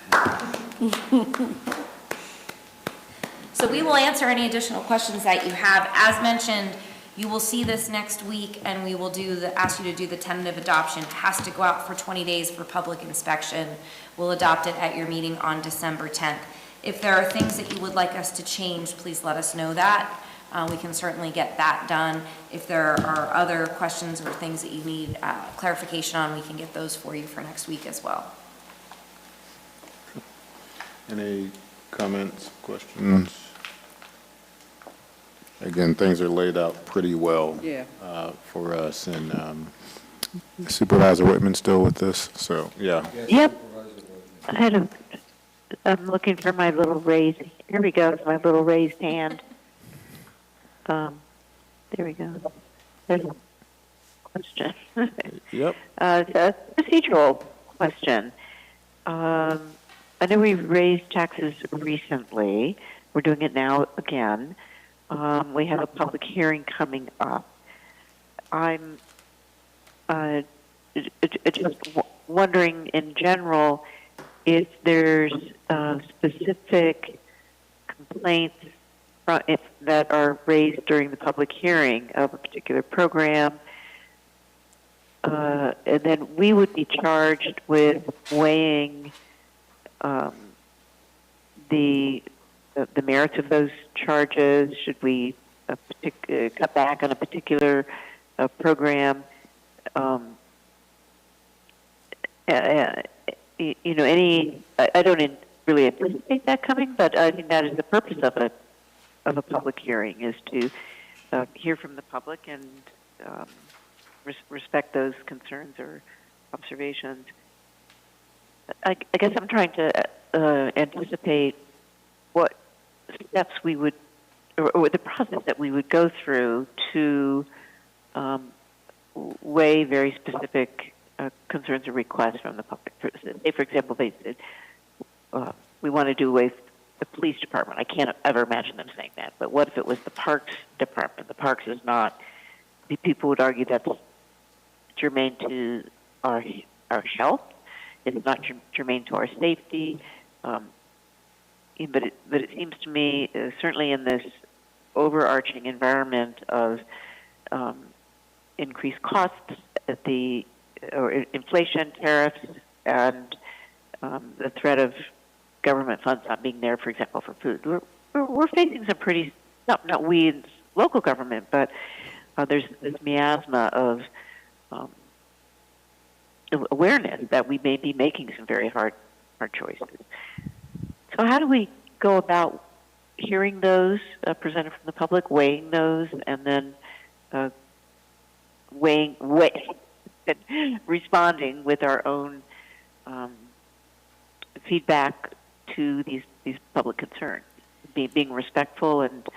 So we will answer any additional questions that you have. As mentioned, you will see this next week, and we will ask you to do the tentative adoption. It has to go out for 20 days for public inspection. We'll adopt it at your meeting on December 10th. If there are things that you would like us to change, please let us know that. We can certainly get that done. If there are other questions or things that you need clarification on, we can get those for you for next week as well. Any comments, questions? Again, things are laid out pretty well Yeah. for us, and Supervisor Whitman still with us, so, yeah. Yep. I'm looking for my little raised, here we go, my little raised hand. There we go. There's a question. Yep. A procedural question. I know we've raised taxes recently. We're doing it now again. We have a public hearing coming up. I'm just wondering in general if there's specific complaints that are raised during the public hearing of a particular program, and then we would be charged with weighing the merits of those charges. Should we cut back on a particular program? you know, I don't really anticipate that coming, but I think that is the purpose of a public hearing, is to hear from the public and respect those concerns or observations. I guess I'm trying to anticipate what steps we would, or the process that we would go through to weigh very specific concerns or requests from the public. Say, for example, they said, we want to do away with the police department. I can't ever imagine them saying that. But what if it was the parks department? The parks is not, people would argue that's germane to our health. It's not germane to our safety. But it seems to me, certainly in this overarching environment of increased costs or inflation, tariffs, and the threat of government funds not being there, for example, for food. We're facing some pretty, not we in local government, but there's this miasma of awareness that we may be making some very hard choices. So how do we go about hearing those presented from the public, weighing those, and then responding with our own feedback to these public concerns, being respectful and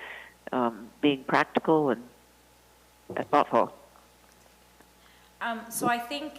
being practical and thoughtful? So I think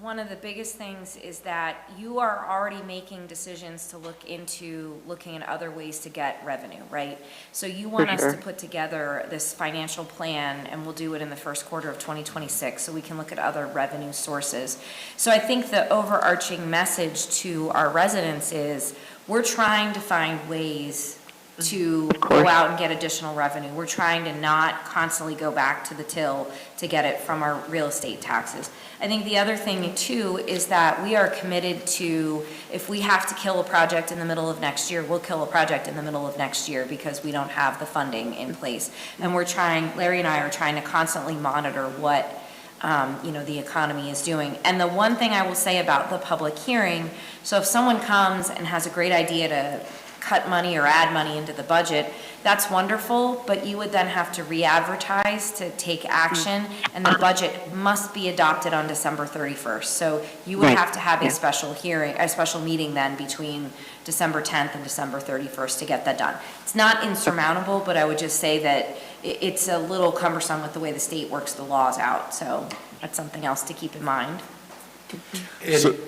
one of the biggest things is that you are already making decisions to looking at other ways to get revenue, right? So you want us to put together this financial plan, and we'll do it in the first quarter of 2026, so we can look at other revenue sources. So I think the overarching message to our residents is we're trying to find ways to go out and get additional revenue. We're trying to not constantly go back to the till to get it from our real estate taxes. I think the other thing too is that we are committed to, if we have to kill a project in the middle of next year, we'll kill a project in the middle of next year because we don't have the funding in place. And Larry and I are trying to constantly monitor what the economy is doing. And the one thing I will say about the public hearing, so if someone comes and has a great idea to cut money or add money into the budget, that's wonderful, but you would then have to re-advertise to take action, and the budget must be adopted on December 31st. So you would have to have a special meeting then between December 10th and December 31st to get that done. It's not insurmountable, but I would just say that it's a little cumbersome with the way the state works the laws out. So that's something else to keep in mind.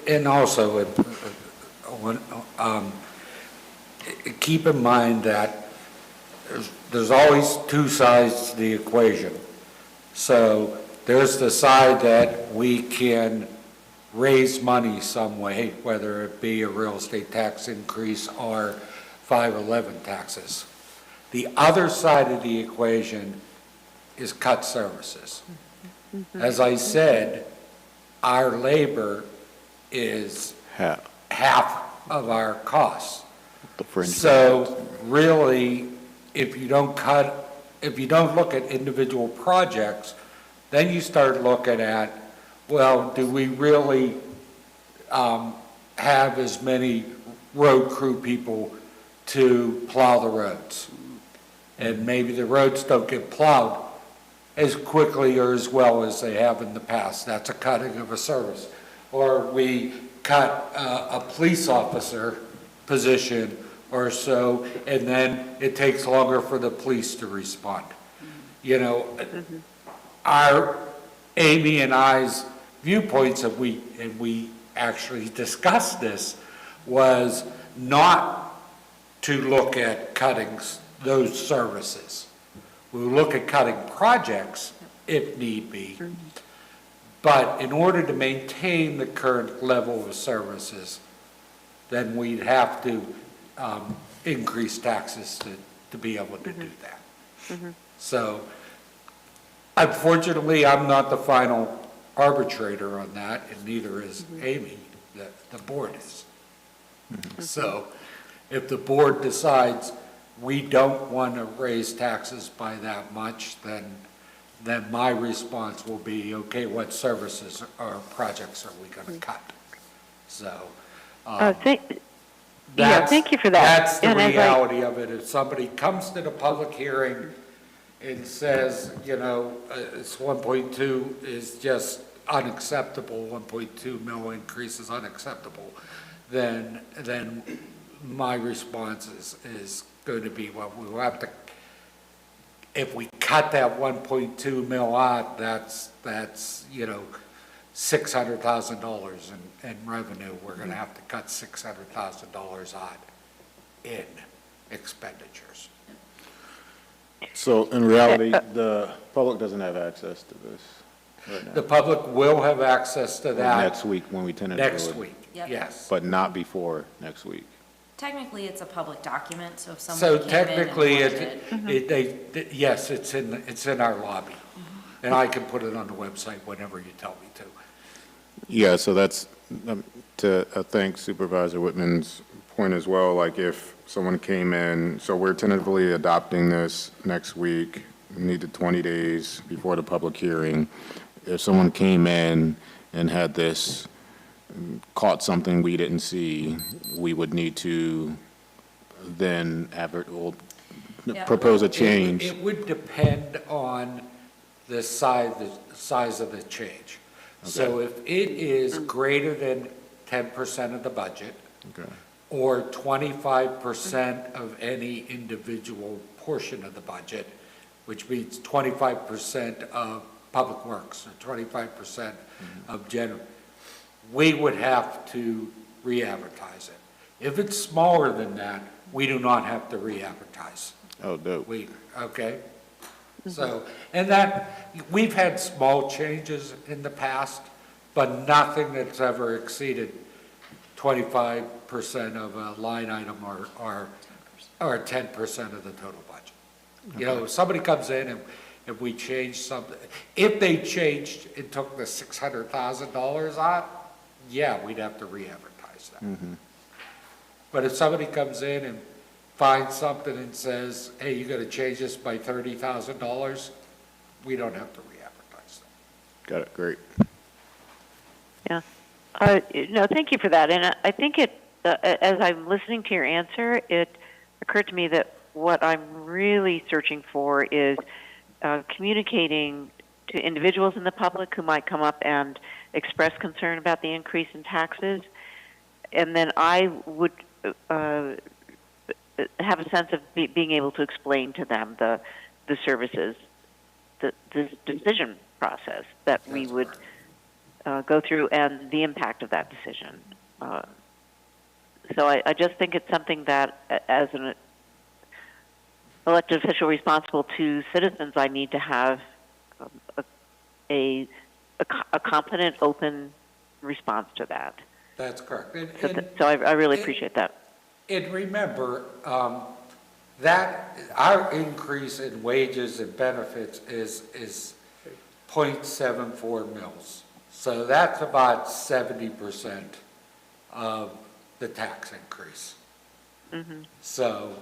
And also, keep in mind that there's always two sides to the equation. So there's the side that we can raise money some way, whether it be a real estate tax increase or 511 taxes. The other side of the equation is cut services. As I said, our labor is half of our costs. So really, if you don't look at individual projects, then you start looking at, well, do we really have as many road crew people to plow the roads? And maybe the roads don't get plowed as quickly or as well as they have in the past. That's a cutting of a service. Or we cut a police officer position or so, and then it takes longer for the police to respond. Our Amy and I's viewpoints, and we actually discussed this, was not to look at cutting those services. We look at cutting projects if need be, but in order to maintain the current level of services, then we'd have to increase taxes to be able to do that. So unfortunately, I'm not the final arbitrator on that, and neither is Amy, the board is. So if the board decides we don't want to raise taxes by that much, then my response will be, okay, what services or projects are we going to cut? So, Thank you for that. That's the And as I- reality of it. If somebody comes to the public hearing and says, it's 1.2 is just unacceptable, 1.2 mil increase is unacceptable, then my response is going to be, well, we will have to, if we cut that 1.2 mil out, that's $600,000 in revenue. We're going to have to cut $600,000 out in expenditures. So in reality, the public doesn't have access to this right now. The public will have access to that Next week when we tentatively. next week, Yep. yes. But not before next week. Technically, it's a public document, so if So someone came in and technically, wanted it. yes, it's in our lobby. And I can put it on the website whenever you tell me to. Yeah, so that's, to thank Supervisor Whitman's point as well, like if someone came in, so we're tentatively adopting this next week, we need the 20 days before the public hearing. If someone came in and had this, caught something we didn't see, we would need to then Yeah. propose a change. It would depend on the size of the change. So if it is greater than 10% of the budget, Okay. or 25% of any individual portion of the budget, which means 25% of public works, or 25% of general, we would have to re-advertise it. If it's smaller than that, we do not have to re-advertise. Oh, dope. Okay? So, and that, we've had small changes in the past, but nothing that's ever exceeded 25% of a line item or 10% of the total budget. If somebody comes in and if we change something, if they changed and took the $600,000 out, yeah, we'd have to re-advertise that. But if somebody comes in and finds something and says, hey, you gotta change this by $30,000, we don't have to re-advertise that. Got it, great. Yeah. No, thank you for that. And I think as I'm listening to your answer, it occurred to me that what I'm really searching for is communicating to individuals in the public who might come up and express concern about the increase in taxes. And then I would have a sense of being able to explain to them the services, the decision process that we would go through and the impact of that decision. So I just think it's something that, as an elected official responsible to citizens, I need to have a competent, open response to that. That's correct. So I really appreciate that. And remember, that our increase in wages and benefits is 0.74 mils. So that's about 70% of the tax increase. So,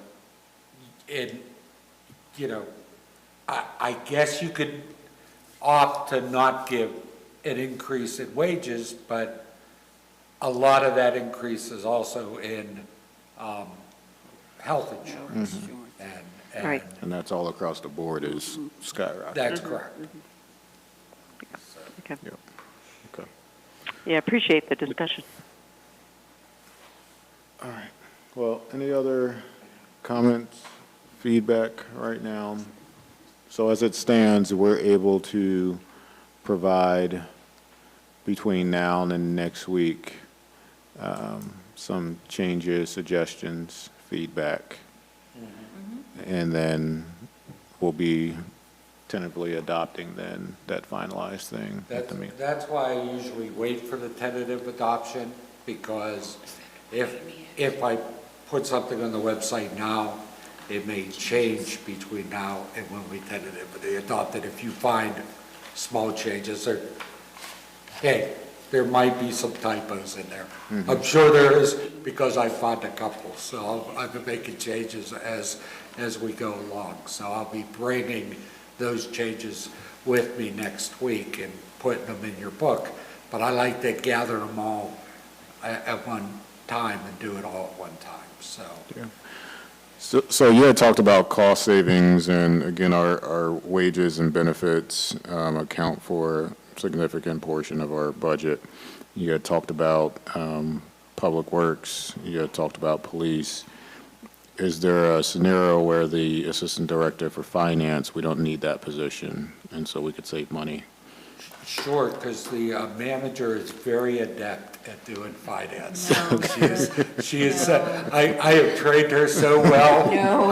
I guess you could opt to not give an increase in wages, but a lot of that increase is also in health insurance. And Right. And that's all across the board is skyrocketing. that's correct. Okay. Yep. Okay. Yeah, appreciate the discussion. All right. Well, any other comments, feedback right now? So as it stands, we're able to provide between now and then next week some changes, suggestions, feedback. And then we'll be tentatively adopting then that finalized thing at the meeting. That's why I usually wait for the tentative adoption, because if I put something on the website now, it may change between now and when we tentatively adopt it. If you find small changes, there might be some typos in there. I'm sure there is, because I found a couple, so I've been making changes as we go along. So I'll be bringing those changes with me next week and putting them in your book. But I like to gather them all at one time and do it all at one time, so. So you had talked about cost savings, and again, our wages and benefits account for a significant portion of our budget. You had talked about public works, you had talked about police. Is there a scenario where the assistant director for finance, we don't need that position, and so we could save money? Sure, because the manager is very adept at doing finance. No. She is, I have trained her so well. No.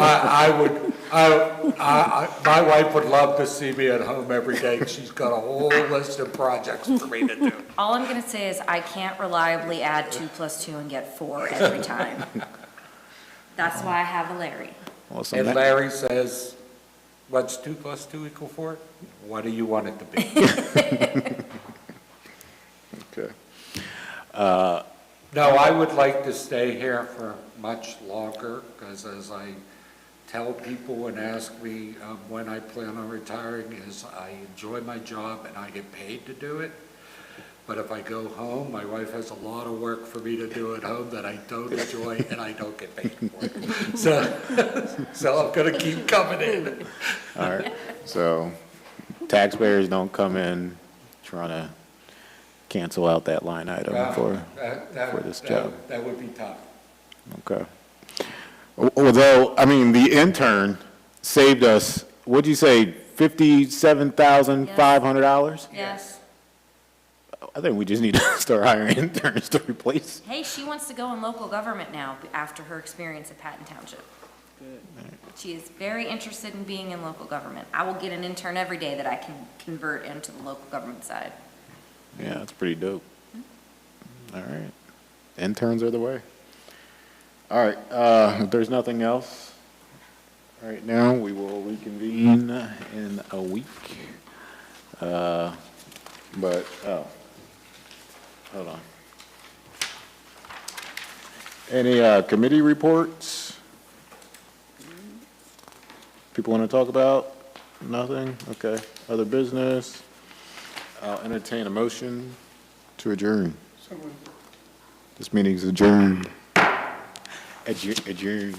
My wife would love to see me at home every day. She's got a whole list of projects for me to do. All I'm gonna say is I can't reliably add 2 + 2 and get 4 every time. That's why I have a Larry. Well, so And that- Larry says, what's 2 + 2 = 4? What do you want it to be? Okay. No, I would like to stay here for much longer, because as I tell people and ask me when I plan on retiring, is I enjoy my job and I get paid to do it. But if I go home, my wife has a lot of work for me to do at home that I don't enjoy and I don't get paid for it. So I'm gonna keep coming in. All right, so taxpayers don't come in trying to cancel out that line item for this job. That would be tough. Okay. Although, I mean, the intern saved us, what'd you say, $57,500? Yes. I think we just need to start hiring interns to replace. Hey, she wants to go in local government now after her experience at Patton Township. She is very interested in being in local government. I will get an intern every day that I can convert into the local government side. Yeah, that's pretty dope. All right. Interns are the way. All right, if there's nothing else, right now, we will reconvene in a week. Hold on. Any committee reports? People want to talk about? Nothing? Okay. Other business? I'll entertain a motion to adjourn. This meeting is adjourned. Adjourned.